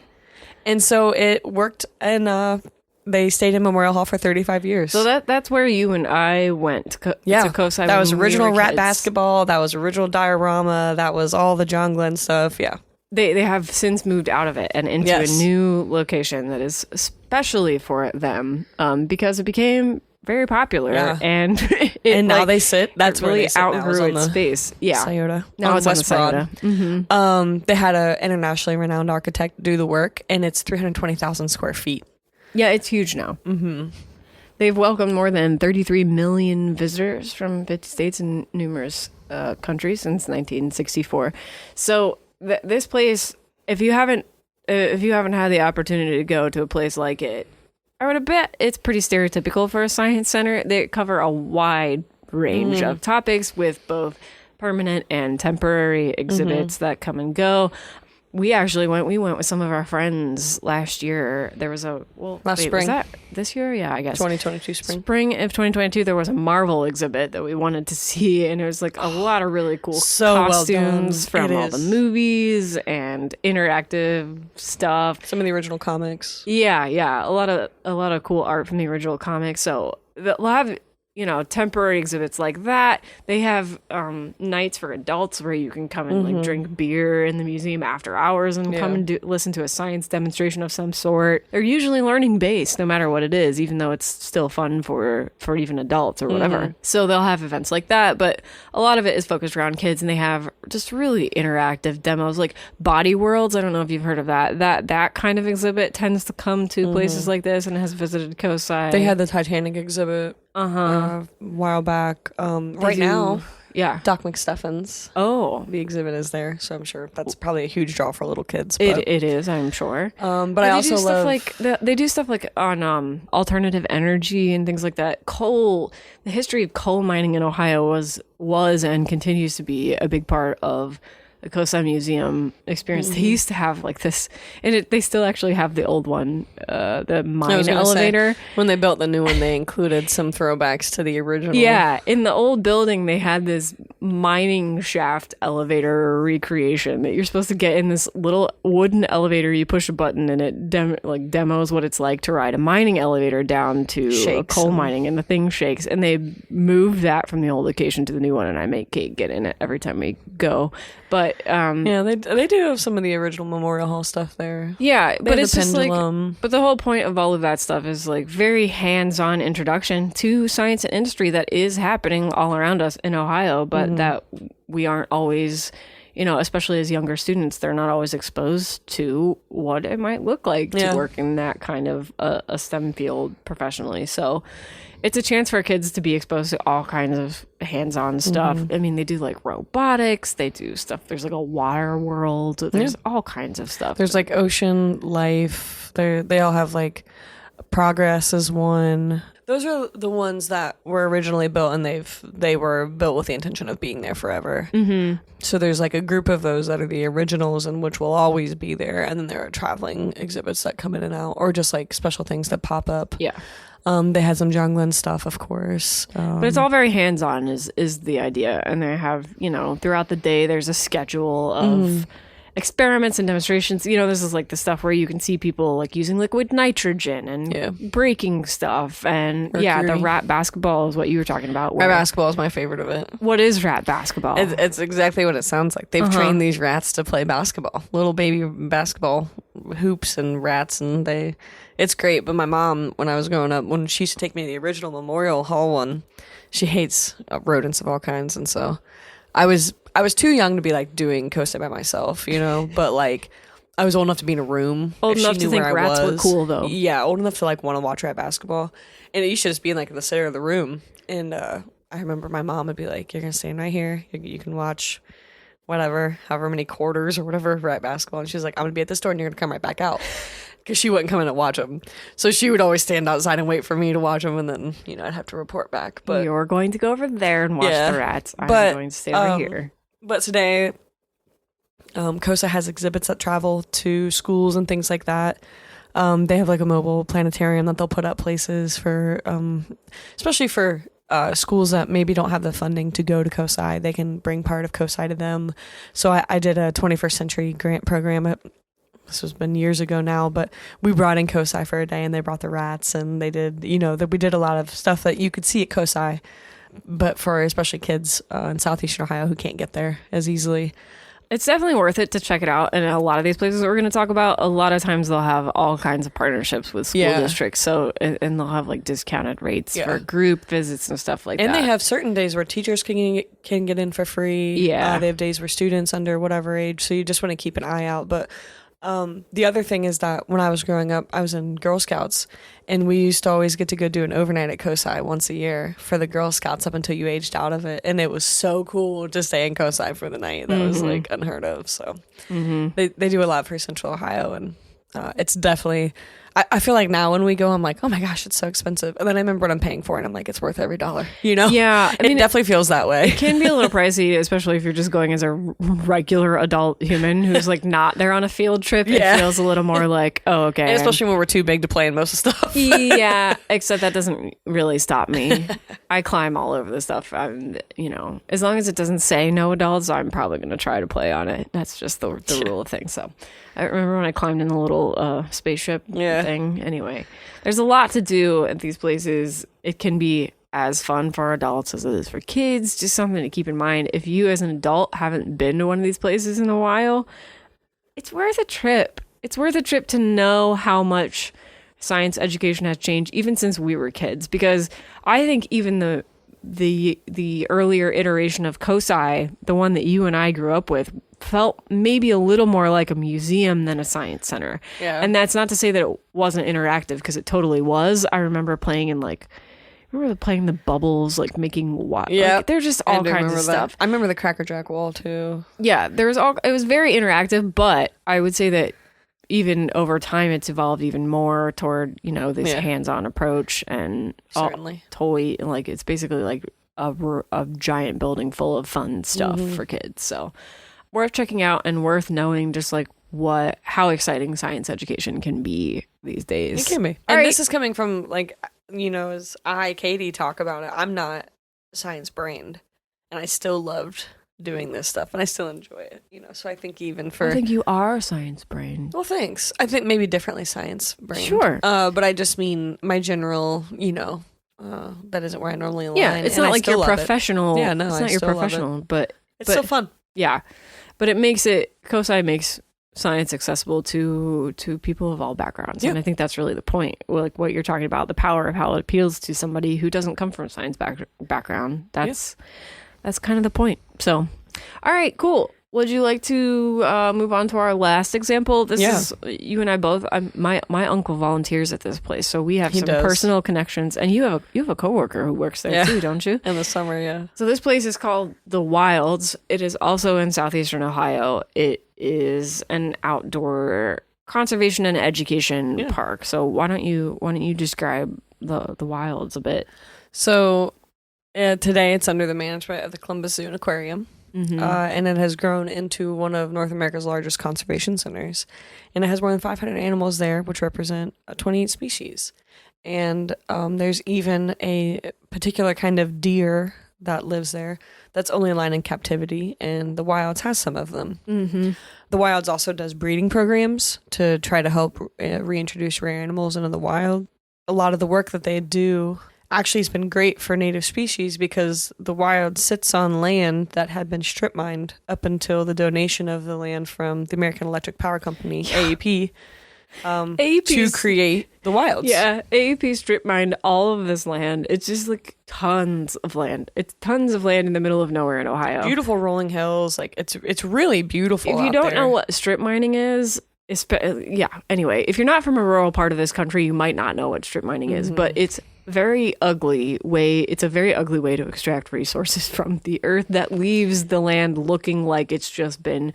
And so it worked, and they stayed in Memorial Hall for 35 years. So that's where you and I went to COSI. That was when we original were rat kids. basketball. That was original diorama. That was all the John Glenn stuff. Yeah. They have since moved out of it and into Yes. a new location that is especially for them because it became very popular. Yeah. And Now they sit. That's it where really they sit now, is outgrew on its the space. Yeah. Scioto. Now it's on the West Broad. Scioto. They had an internationally renowned architect do the work, and it's 320,000 square feet. Yeah, it's huge now. Mm-hmm. They've welcomed more than 33 million visitors from 50 states and numerous countries since 1964. So this place, if you haven't had the opportunity to go to a place like it, I would bet it's pretty stereotypical for a science center. They cover a wide range of topics with both permanent and temporary exhibits that come and go. We actually went with some of our friends last year. There was Spring. Was that this year? Yeah, I guess. 2022 spring. Spring of 2022, there was a Marvel exhibit that we wanted to see, and it was like a lot of really cool So well costumes done. from It all the is. movies and interactive stuff. Some of the original comics. Yeah, a lot of cool art from the original comics. So they'll have temporary exhibits like that. They have nights for adults where you can come and like drink beer in the museum after hours and come and listen to a science demonstration of some sort. They're usually learning based, no matter what it is, even though it's still fun for even adults or whatever. So they'll have events like that, but a lot of it is focused around kids, and they have just really interactive demos like Body Worlds. I don't know if you've heard of that. That kind of exhibit tends to come to places like this and has visited COSI. They had the Titanic exhibit a while back. Right now, yeah. Doc McStuffins. Oh, The exhibit is there, so I'm sure that's probably a huge draw for little kids. But, it is, I'm sure. but I also love they do stuff like on alternative energy and things like that. Coal, the history of coal mining in Ohio was and continues to be a big part of the COSI Museum experience. They used to have like this, and they still actually have the old one, the mine elevator. When they built the new one, they included some throwbacks to the original. Yeah, in the old building, they had this mining shaft elevator recreation that you're supposed to get in this little wooden elevator. You push a button, and it demos what it's like to ride a mining elevator down to coal mining, and the thing shakes. And they moved that from the old location to the new one, and I make Kate get in it every time we go. But yeah, they do have some of the original Memorial Hall stuff there. Yeah, but it's just pendulum. but the whole point of all of that stuff is like very hands-on introduction to science and industry that is happening all around us in Ohio, but that we aren't always, especially as younger students, they're not always exposed to what it might look like to work in that kind of a STEM field professionally. So it's a chance for kids to be exposed to all kinds of hands-on stuff. I mean, they do like robotics, they do stuff. There's like a water world. There's all kinds of stuff. There's like ocean life. They all have like Progress is one. Those are the ones that were originally built, and they were built with the intention of being there forever. So there's like a group of those that are the originals and which will always be there, and then there are traveling exhibits that come in and out, or just like special things that pop up. Yeah. They had some John Glenn stuff, of course. But it's all very hands-on is the idea. And they have, throughout the day, there's a schedule of experiments and demonstrations. This is like the stuff where you can see people like using liquid nitrogen and breaking stuff. And the rat basketball is what you were talking about. Rat basketball is my favorite of it. What is rat basketball? It's exactly what it sounds like. They've trained these rats to play basketball. Little baby basketball hoops and rats, and it's great. But my mom, when I was growing up, when she used to take me to the original Memorial Hall one, she hates rodents of all kinds, and so I was too young to be like doing COSI by myself, but like I was old enough to be in a room. Old enough to think rats were cool, though. Yeah, old enough to like want to watch rat basketball, and it used to just be in like the center of the room. And I remember my mom would be like, "You're gonna stand right here. You can watch whatever, however many quarters or whatever rat basketball." And she's like, "I'm gonna be at this door, and you're gonna come right back out." Because she wouldn't come in and watch them. So she would always stand outside and wait for me to watch them, and then, I'd have to report back. But you're going to go over there and watch the rats. I'm going to stay over here. But today, COSI has exhibits that travel to schools and things like that. They have like a mobile planetarium that they'll put up places for, especially for schools that maybe don't have the funding to go to COSI. They can bring part of COSI to them. So I did a 21st century grant program. This has been years ago now, but we brought in COSI for a day, and they brought the rats, and they did, we did a lot of stuff that you could see at COSI, but for especially kids in Southeastern Ohio who can't get there as easily. It's definitely worth it to check it out. And a lot of these places that we're going to talk about, a lot of times they'll have all kinds of partnerships with school districts. So, and they'll have like discounted rates for group visits and stuff like that. And they have certain days where teachers can get in for free. Yeah. They have days where students under whatever age. So you just want to keep an eye out. But the other thing is that when I was growing up, I was in Girl Scouts, and we used to always get to go do an overnight at COSI once a year for the Girl Scouts up until you aged out of it. And it was so cool to stay in COSI for the night. That was like unheard of. So they do a lot for Central Ohio, and it's definitely, I feel like now when we go, I'm like, oh my gosh, it's so expensive. And then I remember what I'm paying for, and I'm like, it's worth every dollar, Yeah. I mean, it definitely feels that way. It can be a little pricey, especially if you're just going as a regular adult human who's like not there on a field trip. It feels a little more like, oh, okay. And especially when we're too big to play in most of the stuff. Yeah, except that doesn't really stop me. I climb all over the stuff. As long as it doesn't say no adults, I'm probably going to try to play on it. That's just the rule of things. So I remember when I climbed in the little spaceship thing. Anyway, there's a lot to do at these places. It can be as fun for adults as it is for kids. Just something to keep in mind. If you as an adult haven't been to one of these places in a while, it's worth a trip. It's worth a trip to know how much science education has changed even since we were kids. Because I think even the earlier iteration of COSI, the one that you and I grew up with, felt maybe a little more like a museum than a science center. Yeah. And that's not to say that it wasn't interactive, because it totally was. I remember playing in the bubbles, like making what? Yeah. Like, they're just all kinds of stuff. I remember the Cracker Jack wall too. Yeah, it was very interactive, but I would say that even over time it's evolved even more toward, this hands-on approach, and certainly like it's basically like a giant building full of fun stuff for kids. So worth checking out, and worth knowing just like how exciting science education can be these days. It can be. And this is coming from like, as Katie, talk about it, I'm not science brained, and I still loved doing this stuff, and I still enjoy it, so I think I think you are science brain. Well, thanks. I think maybe differently science brain. Sure. But I just mean my general, that isn't where I normally align. Yeah, it's not like you're professional. Yeah, no, it's not your professional, but it's still fun. Yeah. But COSI makes science accessible to people of all backgrounds. Yeah. And I think that's really the point. Like what you're talking about, the power of how it appeals to somebody who doesn't come from a science background. That's kind of the point. So, all right, cool. Would you like to move on to our last example? This is you and I both. My uncle volunteers at this place, so we have some personal connections. And you have a coworker who works there too, don't you? In the summer, yeah. So this place is called The Wilds. It is also in southeastern Ohio. It is an outdoor conservation and education park. So why don't you describe the Wilds a bit? So today it's under the management of the Columbus Zoo and Aquarium. Mm-hmm. And it has grown into one of North America's largest conservation centers. And it has more than 500 animals there, which represent 28 species. And there's even a particular kind of deer that lives there that's only aligned in captivity, and the Wilds has some of them. Mm-hmm. The Wilds also does breeding programs to try to help reintroduce rare animals into the wild. A lot of the work that they do actually has been great for native species, because the Wild sits on land that had been strip mined up until the donation of the land from the American Electric Power Company, AEP, to create the Wilds. Yeah, AEP strip mined all of this land. It's just like tons of land. It's tons of land in the middle of nowhere in Ohio. Beautiful rolling hills. Like it's really beautiful. If you don't know what strip mining is, anyway, if you're not from a rural part of this country, you might not know what strip mining is, but it's a very ugly way to extract resources from the earth that leaves the land looking like it's just been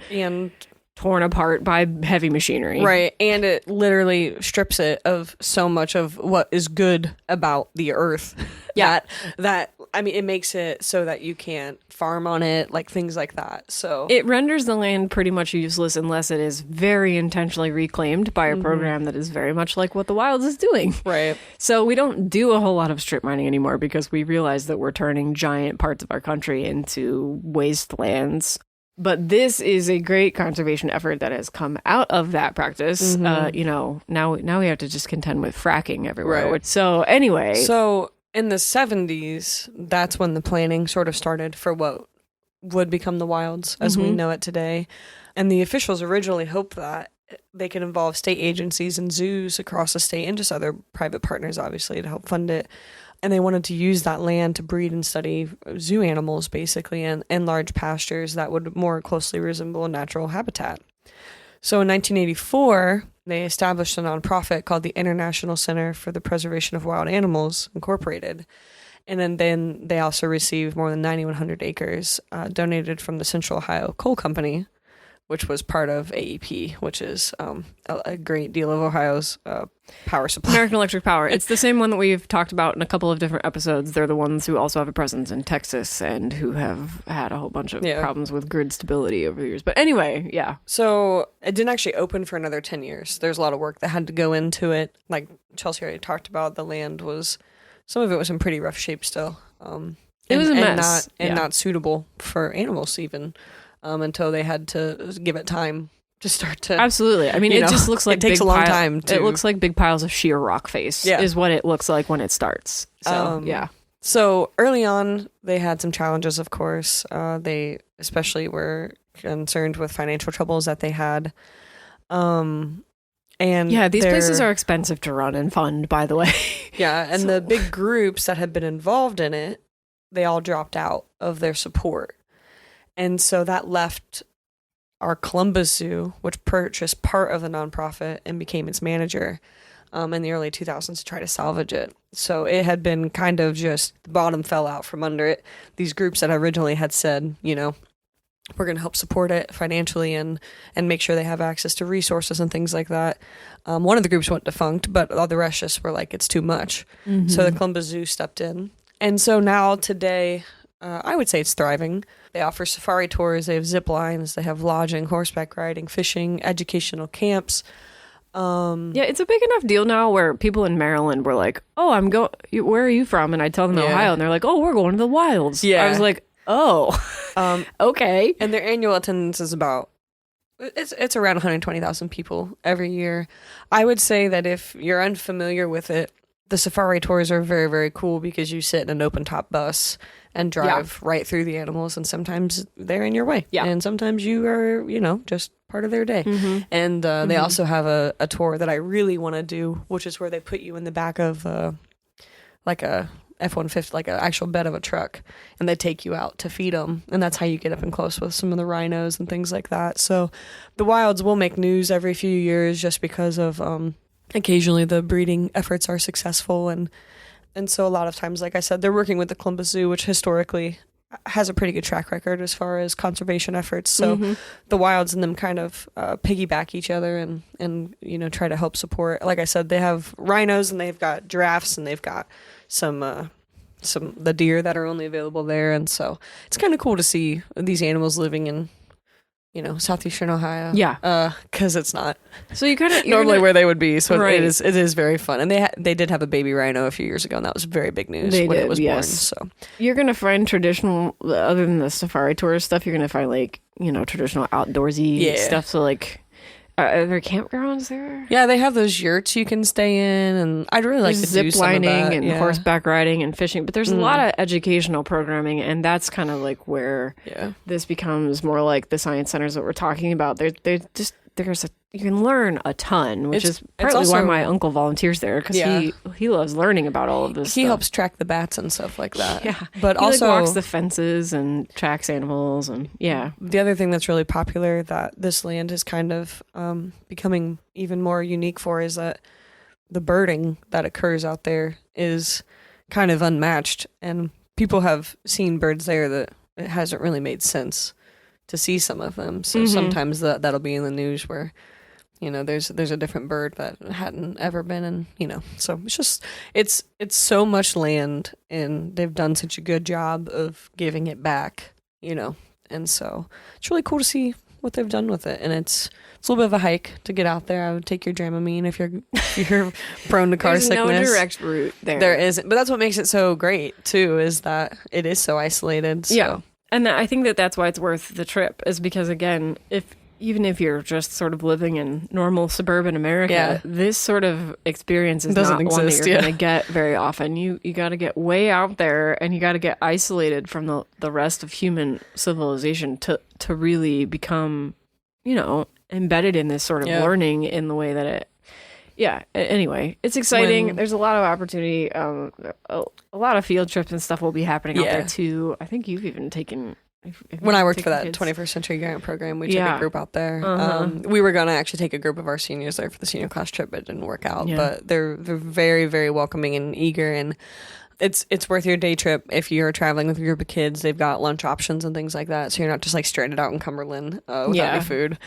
torn apart by heavy machinery. Right. And it literally strips it of so much of what is good about the earth. Yeah. That I mean, it makes it so that you can't farm on it, like things like that. So It renders the land pretty much useless unless it is very intentionally reclaimed by a program that is very much like what the Wilds is doing. right. So we don't do a whole lot of strip mining anymore because we realize that we're turning giant parts of our country into wastelands. But this is a great conservation effort that has come out of that practice. You know, now we have to just contend with fracking everywhere. Right. So anyway. So in the 70s, that's when the planning sort of started for what would become the Wilds as we know it today. And the officials originally hoped that they could involve state agencies and zoos across the state and just other private partners, obviously, to help fund it. And they wanted to use that land to breed and study zoo animals, basically, and large pastures that would more closely resemble a natural habitat. So in 1984, they established a nonprofit called the International Center for the Preservation of Wild Animals, Incorporated. And then they also received more than 9,100 acres donated from the Central Ohio Coal Company, which was part of AEP, which is a great deal of Ohio's power supply. American Electric Power. It's the same one that we've talked about in a couple of different episodes. They're the ones who also have a presence in Texas and who have had a whole bunch of problems with grid stability over the years. But anyway, yeah. So it didn't actually open for another 10 years. There's a lot of work that had to go into it. Like Chelsea already talked about, the land was, some of it was in pretty rough shape still. It was a mess. And not suitable for animals even. Until they had to give it time to start to. Absolutely. I mean, it just looks like it takes a long time. It looks like big piles of sheer rock face is what it looks like when it starts. So, yeah. So early on, they had some challenges, of course. They especially were concerned with financial troubles that they had. And yeah, these places are expensive to run and fund, by the way. Yeah, and the big groups that had been involved in it, they all dropped out of their support. And so that left our Columbus Zoo, which purchased part of the nonprofit and became its manager in the early 2000s to try to salvage it. So it had been kind of just, the bottom fell out from under it. These groups that originally had said, you know, we're going to help support it financially and make sure they have access to resources and things like that. One of the groups went defunct, but all the rest just were like, it's too much. So the Columbus Zoo stepped in. And so now today, I would say it's thriving. They offer safari tours, they have zip lines, they have lodging, horseback riding, fishing, educational camps. Yeah, it's a big enough deal now where people in Maryland were like, oh, where are you from? And I tell them Ohio, and they're like, oh, we're going to the Wilds. Yeah. I was like, oh, okay. And their annual attendance is it's around 120,000 people every year. I would say that if you're unfamiliar with it, the safari tours are very, very cool because you sit in an open top bus and drive right through the animals, and sometimes they're in your way. Yeah. And sometimes you are, just part of their day. And they also have a tour that I really want to do, which is where they put you in the back of like a F-150, like an actual bed of a truck, and they take you out to feed them. And that's how you get up and close with some of the rhinos and things like that. So the Wilds will make news every few years just because of occasionally the breeding efforts are successful. And so a lot of times, like I said, they're working with the Columbus Zoo, which historically has a pretty good track record as far as conservation efforts. So the Wilds and them kind of piggyback each other and try to help support. Like I said, they have rhinos and they've got giraffes and they've got some the deer that are only available there. And so it's kind of cool to see these animals living in southeastern Ohio. Yeah. Because it's not so you kind of normally where they would be. So right. it is very fun. And they did have a baby rhino a few years ago, and that was very big news when it was born. So you're going to find traditional, other than the safari tourist stuff, you're going to find like, traditional outdoorsy stuff. So like, are there campgrounds there? Yeah, they have those yurts you can stay in, and I'd really like to do zip some of that. lining and horseback riding and fishing. But there's a lot of educational programming, and that's kind of like where this becomes more like the science centers that we're talking about. You can learn a ton, which is partly also, why my uncle volunteers there, because he loves learning about all of this. He stuff. helps track the bats and stuff like that. Yeah, but he also walks the fences and tracks animals, and the other thing that's really popular that this land is kind of becoming even more unique for is that the birding that occurs out there is kind of unmatched, and people have seen birds there that it hasn't really made sense to see some of them. So sometimes that'll be in the news where You know, there's a different bird that hadn't ever been in, you know. So it's just it's so much land, and they've done such a good job of giving it back, you know. And so it's really cool to see what they've done with it. And it's a little bit of a hike to get out there. I would take your Dramamine if you're prone to car There's sickness. no direct route there. There isn't, but that's what makes it so great too, is that it is so isolated. So. Yeah. And I think that's why it's worth the trip, is because, again, even if you're just sort of living in normal suburban America, this sort of experience is Doesn't not one that exist, you're going to get very often. You got to get way out there, and you got to get isolated from the rest of human civilization to really become, you know, embedded in this sort of learning in the way that it. Yeah. Anyway, it's exciting. There's a lot of opportunity. A lot of field trips and stuff will be happening out there too. I think you've even taken. When I worked for that 21st Century Grant Program, we took a group out there. We were going to actually take a group of our seniors there for the senior class trip, but it didn't work out. But they're very, very welcoming and eager, and it's worth your day trip if you're traveling with a group of kids. They've got lunch options and things like that, so you're not just like stranded out in Cumberland without any food.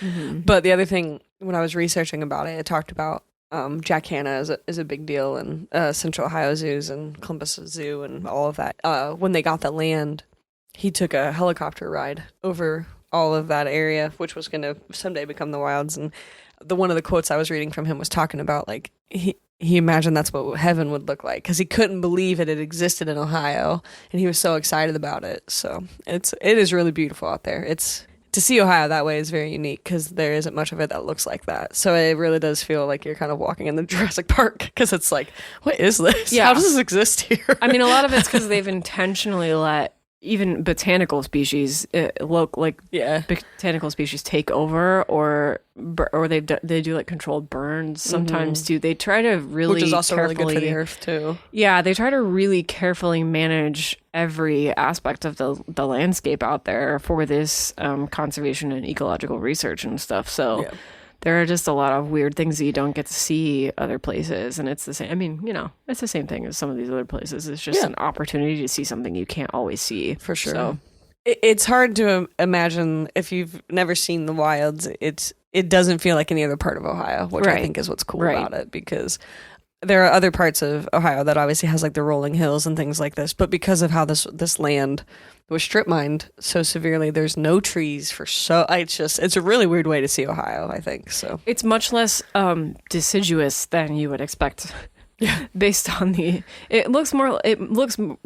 But the other thing, when I was researching about it, it talked about Jack Hanna is a big deal, and Central Ohio Zoos and Columbus Zoo and all of that. When they got the land, he took a helicopter ride over all of that area, which was going to someday become the wilds. And one of the quotes I was reading from him was talking about, like, he imagined that's what heaven would look like, because he couldn't believe it had existed in Ohio, and he was so excited about it. So it is really beautiful out there. To see Ohio that way is very unique, because there isn't much of it that looks like that. So it really does feel like you're kind of walking in the Jurassic Park, because it's like, what is this? Yeah. How does this exist here? I mean, a lot of it's because they've intentionally let even botanical species, botanical species take over, or they do like controlled burns sometimes too. They try to really, which is also really carefully, good for the earth too. Yeah, they try to really carefully manage every aspect of the landscape out there for this conservation and ecological research and stuff. So there are just a lot of weird things that you don't get to see other places, and it's the same. I mean, you know, it's the same thing as some of these other places. It's just an opportunity to see something you can't always see. For sure. So it's hard to imagine if you've never seen the wilds. It doesn't feel like any other part of Ohio, which I think is what's cool about it, because there are other parts of Ohio that obviously has like the rolling hills and things like this, but because of how this land was strip mined so severely, there's no trees it's a really weird way to see Ohio, I think. So it's much less deciduous than you would expect. Based on it looks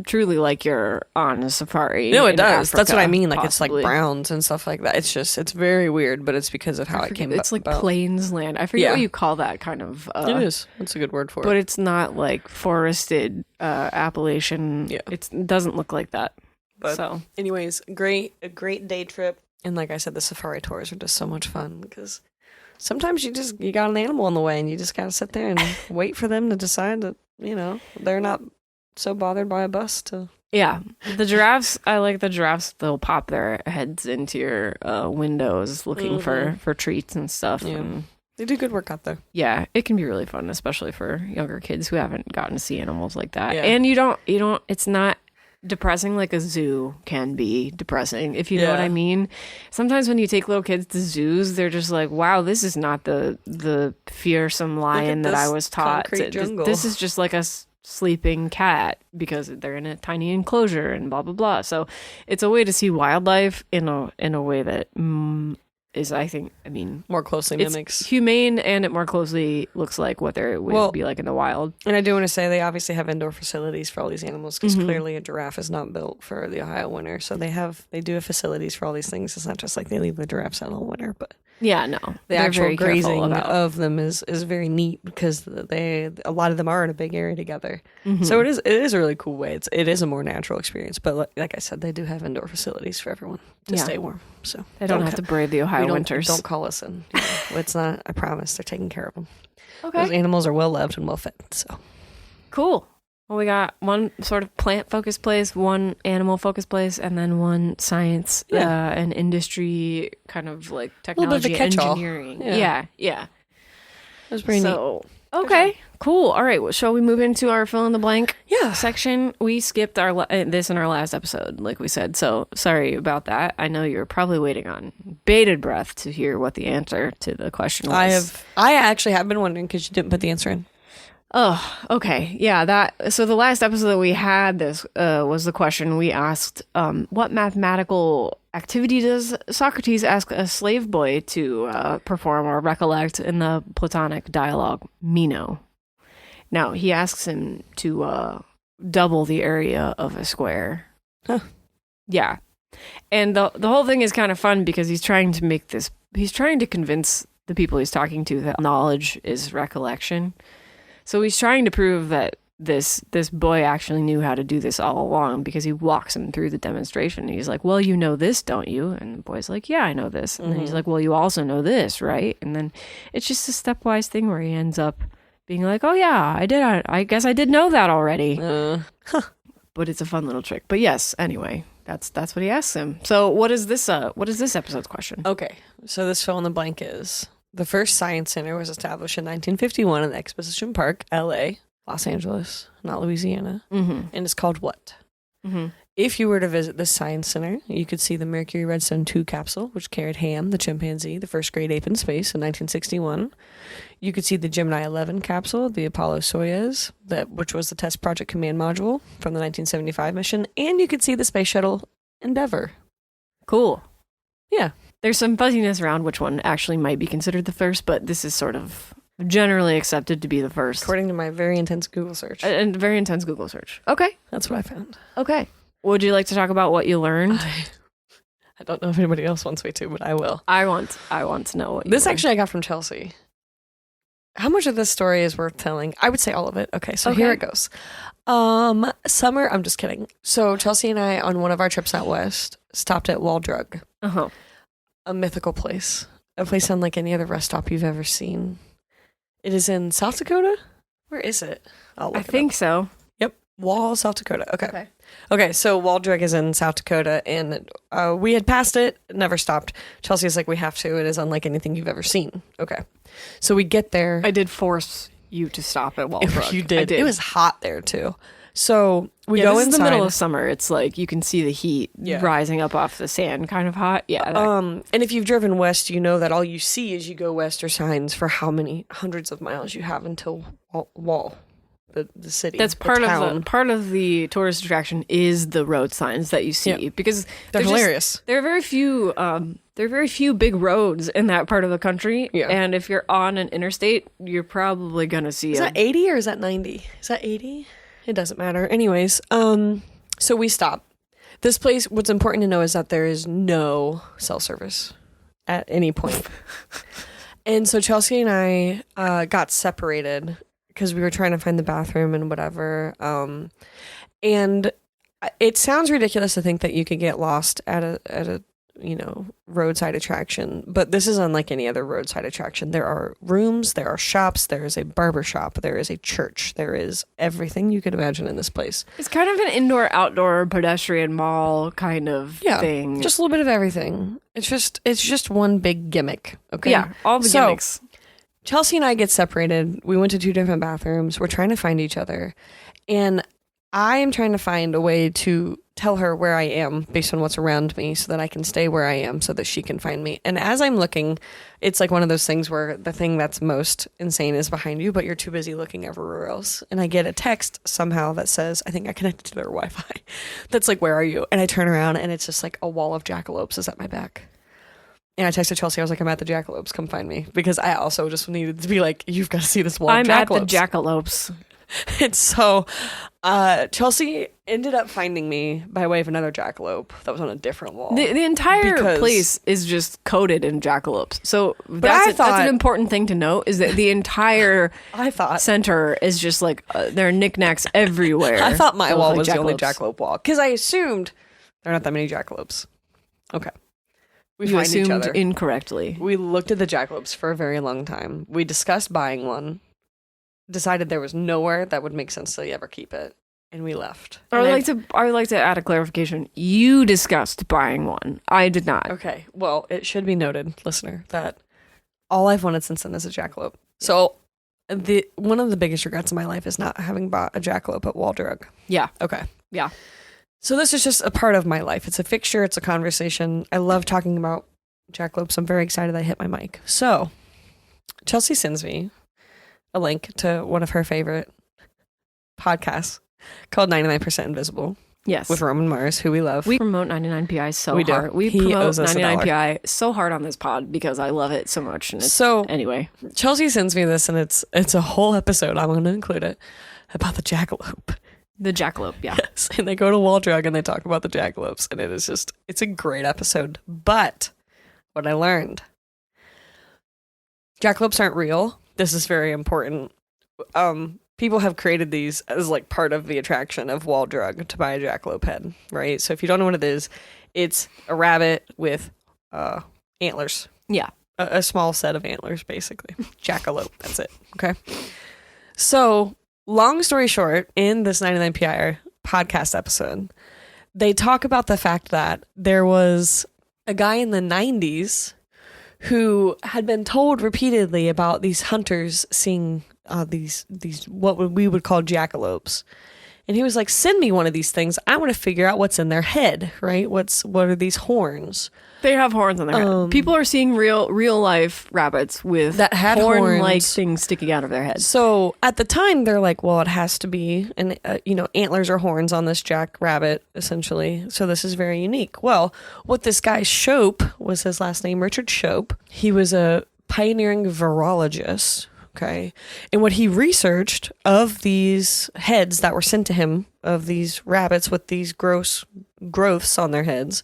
truly like you're on a safari. No, it does. Africa, that's what I mean. Like possibly. It's like browns and stuff like that. It's very weird, but it's because of how it came about. It's like plains land. I forget what you call that kind of. It is. That's a good word for it. But it's not like forested Appalachian. Yeah. It doesn't look like that. But so, anyways, a great day trip. And like I said, the safari tours are just so much fun, because sometimes you got an animal in the way, and you just gotta sit there and wait for them to decide that, you know, they're not so bothered by a bus to. Yeah, the giraffes. I like the giraffes. They'll pop their heads into your windows looking for treats and stuff. Yeah. And they do good work out there. Yeah, it can be really fun, especially for younger kids who haven't gotten to see animals like that. Yeah. And you don't. It's not depressing like a zoo can be depressing, if you know what I mean. Sometimes when you take little kids to zoos, they're just like, wow, this is not the fearsome lion that I was taught. This is just like a sleeping cat, because they're in a tiny enclosure and blah blah blah. So it's a way to see wildlife in a way that is, I think, more closely mimics. It's humane, and it more closely looks like what they would be like in the wild. And I do want to say they obviously have indoor facilities for all these animals, because clearly a giraffe is not built for the Ohio winter. So they do have facilities for all these things. It's not just like they leave the giraffes out all winter, but yeah, no, the actual grazing of them is very neat, because a lot of them are in a big area together. So it is a really cool way. It is a more natural experience. But like I said, they do have indoor facilities for everyone to stay warm. So they don't have to brave the Ohio winters. Don't call us in. You know, it's not. I promise, they're taking care of them. Okay, those animals are well loved and well fed. So cool. Well, we got one sort of plant-focused place, one animal-focused place, and then one science and industry, kind of like technology, engineering. Yeah. It was pretty neat. Okay, cool. All right, well, shall we move into our fill in the blank Yeah. section? We skipped this in our last episode, like we said, so sorry about that. I know you're probably waiting on bated breath to hear what the answer to the question was. I actually have been wondering because you didn't put the answer in. Oh, okay. Yeah, so the last episode that we had this was the question we asked, what mathematical activity does Socrates ask a slave boy to perform or recollect in the Platonic dialogue Meno? Now, he asks him to double the area of a square. Huh. Yeah. And the whole thing is kind of fun because he's trying to convince the people he's talking to that knowledge is recollection. So he's trying to prove that this boy actually knew how to do this all along because he walks him through the demonstration. He's like, well, you know this, don't you? And the boy's like, yeah, I know this. And then he's like, well, you also know this, right? And then it's just a stepwise thing where he ends up being like, oh, yeah, I did. I guess I did know that already. But it's a fun little trick. But yes, anyway, that's what he asks him. So what is this episode's question? Okay, so this fill in the blank is the first science center was established in 1951 in Exposition Park, LA, Los Angeles, not Louisiana, and it's called what? If you were to visit the science center, you could see the Mercury Redstone 2 capsule, which carried Ham, the chimpanzee, the first great ape in space in 1961. You could see the Gemini 11 capsule, the Apollo Soyuz, which was the test project command module from the 1975 mission, and you could see the space shuttle Endeavour. Cool. Yeah. There's some fuzziness around which one actually might be considered the first, but this is sort of generally accepted to be the first. According to my very intense Google search. And very intense Google search. Okay. That's what I found. Okay. Would you like to talk about what you learned? I don't know if anybody else wants me to, but I will. I want to know what you This learned. actually I got from Chelsea. How much of this story is worth telling? I would say all of it. Okay, so here it goes. Summer, I'm just kidding. So Chelsea and I, on one of our trips out west, stopped at Wall Drug. A mythical place. A place unlike any other rest stop you've ever seen. It is in South Dakota? Where is it? I think so. Yep. Wall, South Dakota. Okay, so Wall Drug is in South Dakota, and we had passed it, never stopped. Chelsea's like, we have to. It is unlike anything you've ever seen. Okay. So we get there. I did force you to stop at Wall Drug. You did. It was hot there, too. So we go inside. inside. In the middle of summer. It's like you can see the heat rising up off the sand, kind of hot. Yeah. And if you've driven west, you know that all you see as you go west are signs for how many hundreds of miles you have until Wall, the city. That's part of the tourist attraction is the road signs that you see because they're hilarious. There are very few big roads in that part of the country, and if you're on an interstate, you're probably gonna see. Is that 80 or is that 90? Is that 80? It doesn't matter. Anyways, so we stop. This place, what's important to know is that there is no cell service at any point. And so Chelsea and I got separated because we were trying to find the bathroom and whatever. And it sounds ridiculous to think that you could get lost at a roadside attraction, but this is unlike any other roadside attraction. There are rooms, there are shops, there is a barber shop, there is a church, there is everything you could imagine in this place. It's kind of an indoor-outdoor pedestrian mall kind of thing. Just a little bit of everything. It's just one big gimmick. Okay. Yeah, all the gimmicks. Chelsea and I get separated. We went to 2 different bathrooms. We're trying to find each other, and I am trying to find a way to tell her where I am based on what's around me so that I can stay where I am so that she can find me. And as I'm looking, it's like one of those things where the thing that's most insane is behind you, but you're too busy looking everywhere else. And I get a text somehow that says, I think I connected to their Wi-Fi. That's like, where are you? And I turn around and it's just like a wall of jackalopes is at my back. And I texted Chelsea, I was like, I'm at the jackalopes, come find me. Because I also just needed to be like, you've got to see this wall of jackalopes. I'm at the jackalopes. And so Chelsea ended up finding me by way of another jackalope that was on a different wall. The entire place is just coated in jackalopes. So that's an important thing to note is that the entire center is just like there are knickknacks everywhere. I thought my wall was the only jackalope wall because I assumed there are not that many jackalopes. Okay. You assumed each other incorrectly. We looked at the jackalopes for a very long time. We discussed buying one. Decided there was nowhere that would make sense to ever keep it, and we left. I would like to add a clarification. You discussed buying one. I did not. Okay. Well, it should be noted, listener, that all I've wanted since then is a jackalope. So one of the biggest regrets in my life is not having bought a jackalope at Wall Drug. Yeah. Okay. Yeah. So this is just a part of my life. It's a fixture. It's a conversation. I love talking about jackalopes. I'm very excited I hit my mic. So Chelsea sends me a link to one of her favorite podcasts called 99% Invisible. Yes. With Roman Mars, who we love. We promote 99PI so We do. hard. We He promote owes us $1. 99PI so hard on this pod because I love it so much. And So anyway, Chelsea sends me this, and it's a whole episode. I'm going to include it about the jackalope. the jackalope. Yeah. Yes, and they go to Wall Drug and they talk about the jackalopes, and it's a great episode. But what I learned, jackalopes aren't real. This is very important. People have created these as like part of the attraction of Wall Drug to buy a jackalope head, right? So if you don't know what it is, it's a rabbit with antlers. Yeah. A small set of antlers, basically. Jackalope, that's it. Okay. So, long story short, in this 99PI podcast episode, they talk about the fact that there was a guy in the 90s who had been told repeatedly about these hunters seeing these what we would call jackalopes. And he was like, send me one of these things. I want to figure out what's in their head, right? What are these horns? They have horns on their head. People are seeing real life rabbits with that had horn-like horns. things sticking out of their heads. So at the time, they're like, well, it has to be, and antlers or horns on this jackrabbit, essentially. So this is very unique. Well, what this guy Shope was his last name, Richard Shope. He was a pioneering virologist. Okay. And what he researched of these heads that were sent to him of these rabbits with these gross growths on their heads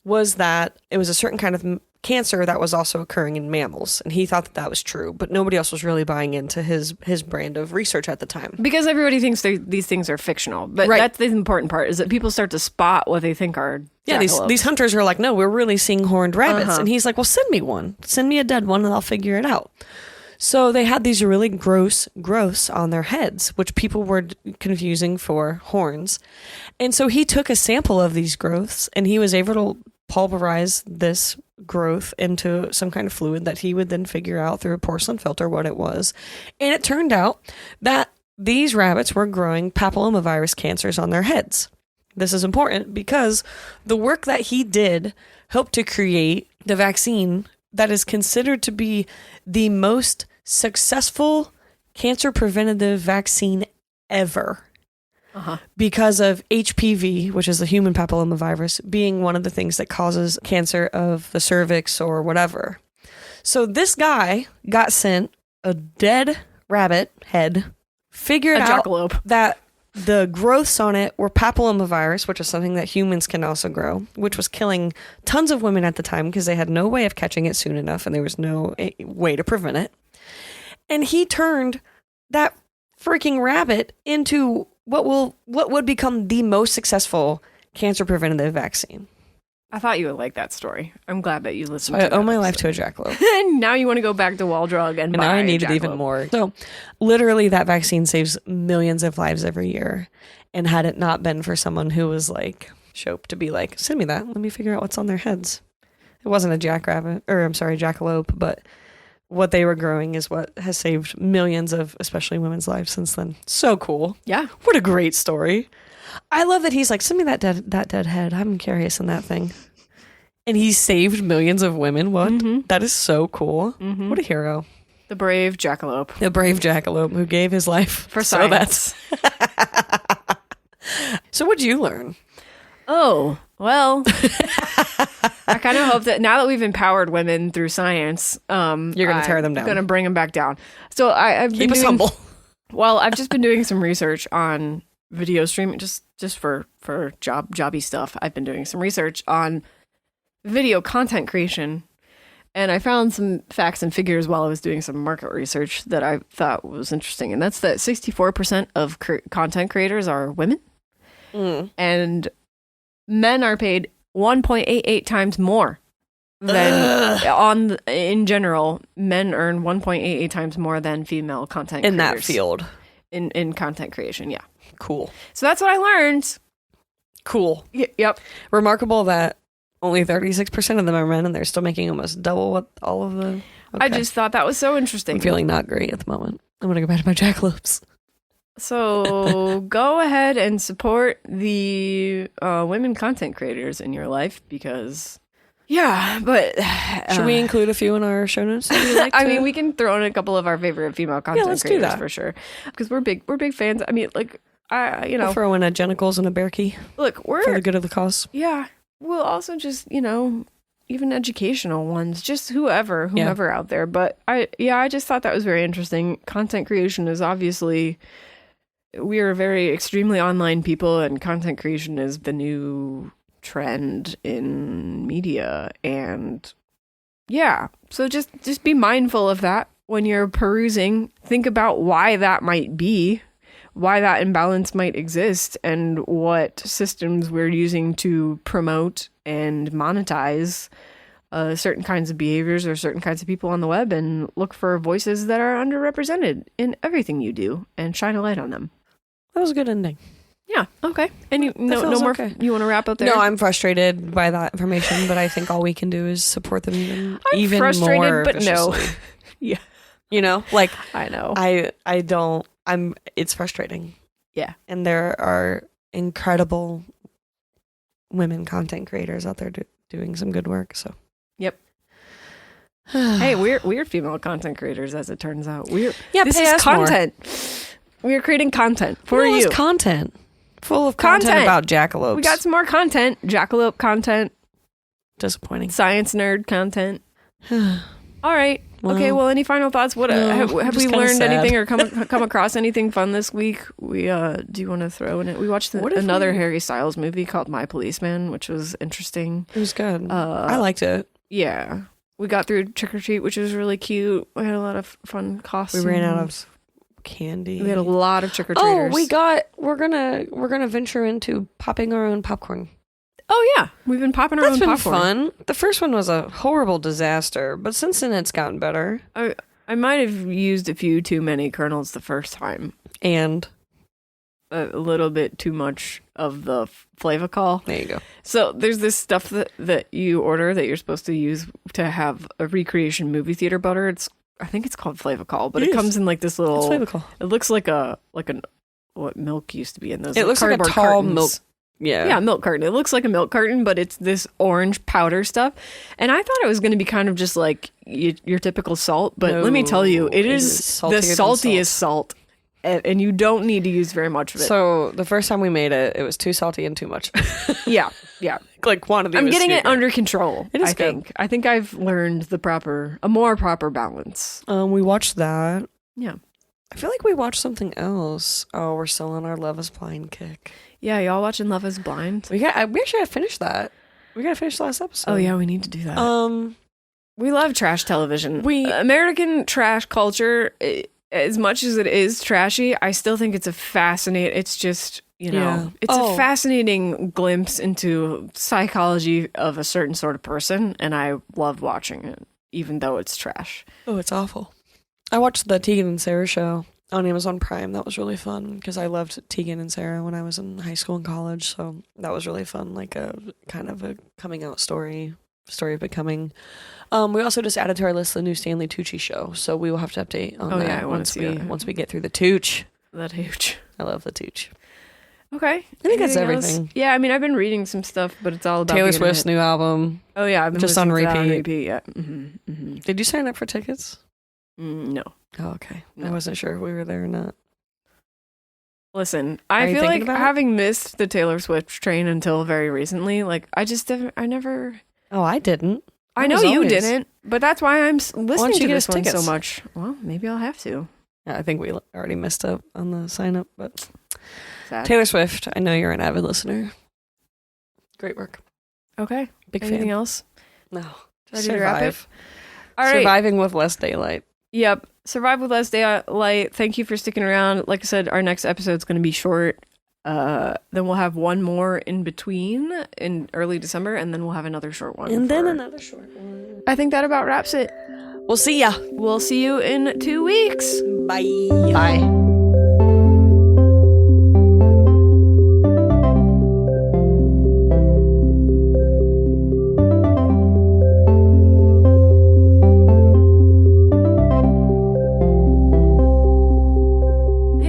was that it was a certain kind of cancer that was also occurring in mammals. And he thought that was true, but nobody else was really buying into his brand of research at the time. Because everybody thinks these things are fictional. But Right. that's the important part, is that people start to spot what they think are Yeah, these hunters are like, no, we're really seeing horned rabbits. Uh-huh. And he's like, well, send me one. Send me a dead one and I'll figure it out. So they had these really gross growths on their heads, which people were confusing for horns. And so he took a sample of these growths and he was able to pulverize this growth into some kind of fluid that he would then figure out through a porcelain filter what it was. And it turned out that these rabbits were growing papillomavirus cancers on their heads. This is important because the work that he did helped to create the vaccine that is considered to be the most successful cancer preventative vaccine ever. Because of HPV, which is the human papillomavirus, being one of the things that causes cancer of the cervix or whatever. So this guy got sent a dead rabbit head, figured out jackalope. that the growths on it were papillomavirus, which is something that humans can also grow, which was killing tons of women at the time because they had no way of catching it soon enough and there was no way to prevent it. And he turned that freaking rabbit into what would become the most successful cancer preventative vaccine. I thought you would like that story. I'm glad that you listened So to I owe that my life episode. to a jackalope. And now you want to go back to Wall Drug and buy And now I a need it even jackalope. more. So literally that vaccine saves millions of lives every year. And had it not been for someone who was like Shope to be like, send me that. Let me figure out what's on their heads. It wasn't a jackalope, but what they were growing is what has saved millions of especially women's lives since then. So cool. Yeah. What a great story. I love that he's like, send me that dead head. I'm curious in that thing. And he saved millions of women. What? Mm-hmm. That is so cool. What a hero. The brave jackalope. The brave jackalope who gave his life For so science. So what'd you learn? Oh, well, I kind of hope that now that we've empowered women through science, You're gonna tear them down. I'm going to bring them back down. So I've been Keep us doing, humble. Well, I've just been doing some research on video streaming, just for jobby stuff. I've been doing some research on video content creation, and I found some facts and figures while I was doing some market research that I thought was interesting, and that's that 64% of content creators are women, and men are paid 1.88 times more than in general. Men earn 1.88 times more than female content In creators. that field. In content creation, yeah. Cool. So that's what I learned. Cool. Yep. Remarkable that only 36% of them are men and they're still making almost double what all of the I Okay. just thought that was so interesting. I'm feeling not great at the moment. I'm gonna go back to my jackalopes. So go ahead and support the women content creators in your life because, yeah, but Should we include a few in our show notes? That we like I to- mean, we can throw in a couple of our favorite female content let's do creators that. for sure because we're big fans. I mean, like, We'll throw in a genitals and a bear key look, for the good of the cause. yeah, we'll also just even educational ones, just whomever out there. But I just thought that was very interesting. Content creation is obviously. We are very extremely online people, and content creation is the new trend in media. And yeah, so just be mindful of that when you're perusing. Think about why that might be, why that imbalance might exist, and what systems we're using to promote and monetize certain kinds of behaviors or certain kinds of people on the web, and look for voices that are underrepresented in everything you do and shine a light on them. That was a good ending. Yeah. Okay. And no feels more. okay. You want to wrap up there? No, I'm frustrated by that information, but I think all we can do is support them even frustrated, more but no. viciously. Yeah. You know, like I know. I don't. It's frustrating. Yeah. And there are incredible women content creators out there doing some good work. So. Yep. Hey, we're female content creators, as it turns out. This pay is us more. content. We are creating content for All this you. content. Full of content about jackalopes. We got some more content. Jackalope content. Disappointing. Science nerd content. All right. Well, okay. Well, any final thoughts? What no, have I'm we just kinda learned sad. anything or come across anything fun this week? We do you want to throw in it? We watched What if another we- Harry Styles movie called My Policeman, which was interesting. It was good. I liked it. Yeah. We got through Trick or Treat, which was really cute. We had a lot of fun We costumes. ran out of candy. We had a lot of trick or treaters. We're gonna venture into popping our own popcorn. Oh yeah, we've been popping our That's own been popcorn. fun. The first one was a horrible disaster, but since then it's gotten better. I might have used a few too many kernels the first time. And A little bit too much of the flavacol. there you go. So there's this stuff that you order that you're supposed to use to have a recreation movie theater butter. I think it's called flavacol, but It it is. comes in like this little. It's flavorful. It looks like what milk used to be in those. It looks like a cardboard tall cartons. milk. Yeah. Yeah, milk carton. It looks like a milk carton, but it's this orange powder stuff. And I thought it was going to be kind of just like your typical salt, but let me tell you, it is the saltier than saltiest salt. And you don't need to use very much of it. So the first time we made it, it was too salty and too much. yeah. Like quantity. I'm was getting it stupid. under control. It is I think. I think I've learned a more proper balance. We watched that. Yeah. I feel like we watched something else. Oh, we're still on our Love Is Blind kick. Yeah, y'all watching Love Is Blind? We actually gotta finish that. We gotta finish the last episode. Oh yeah, we need to do that. We love trash television. American trash culture, as much as it is trashy, I still think it's it's just, Yeah. it's a fascinating glimpse into psychology of a certain sort of person, and I love watching it, even though it's trash. Oh, it's awful. I watched the Tegan and Sarah show on Amazon Prime. That was really fun because I loved Tegan and Sarah when I was in high school and college. So that was really fun, like a kind of a coming out story of becoming. We also just added to our list the new Stanley Tucci show, so we will have to update on that I wanna see that. once we get through the Tooch. That huge. I love the Tooch. Okay. I think that's Anything else? everything. Yeah, I mean, I've been reading some stuff, but it's all about Taylor the Swift's internet. new album. Oh yeah, I've been just on listening to that repeat. Yeah. Mm-hmm. Did you sign up for tickets? No. Oh, okay. I No. wasn't sure if we were there or not. Listen, Are I you feel thinking like about it? having missed the Taylor Swift train until very recently, like I never. Oh, I didn't. I I know was you always- didn't, but that's why I'm listening you to get this us one so tickets? much. Well, maybe I'll have to. Yeah, I think we already missed up on the sign up, but Sad. Taylor Swift, I know you're an avid listener. Great work. Okay. Big Anything fan. else? No. Ready to wrap it? Survive. All right. Surviving with less daylight. Yep. Survive with less daylight. Thank you for sticking around. Like I said, our next episode's going to be short. Then we'll have one more in between in early December, and then we'll have another short one. And then for- another short one. I think that about wraps it. We'll see ya. We'll see you in 2 weeks. Bye. Bye.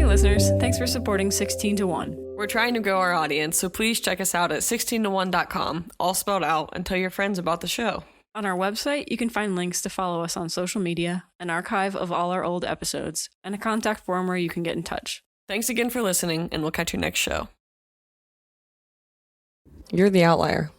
listeners, thanks for supporting 16 to 1. We're trying to grow our audience, so please check us out at 16to1.com, all spelled out, and tell your friends about the show. On our website, you can find links to follow us on social media, an archive of all our old episodes, and a contact form where you can get in touch. Thanks again for listening, and we'll catch you next show. You're the outlier.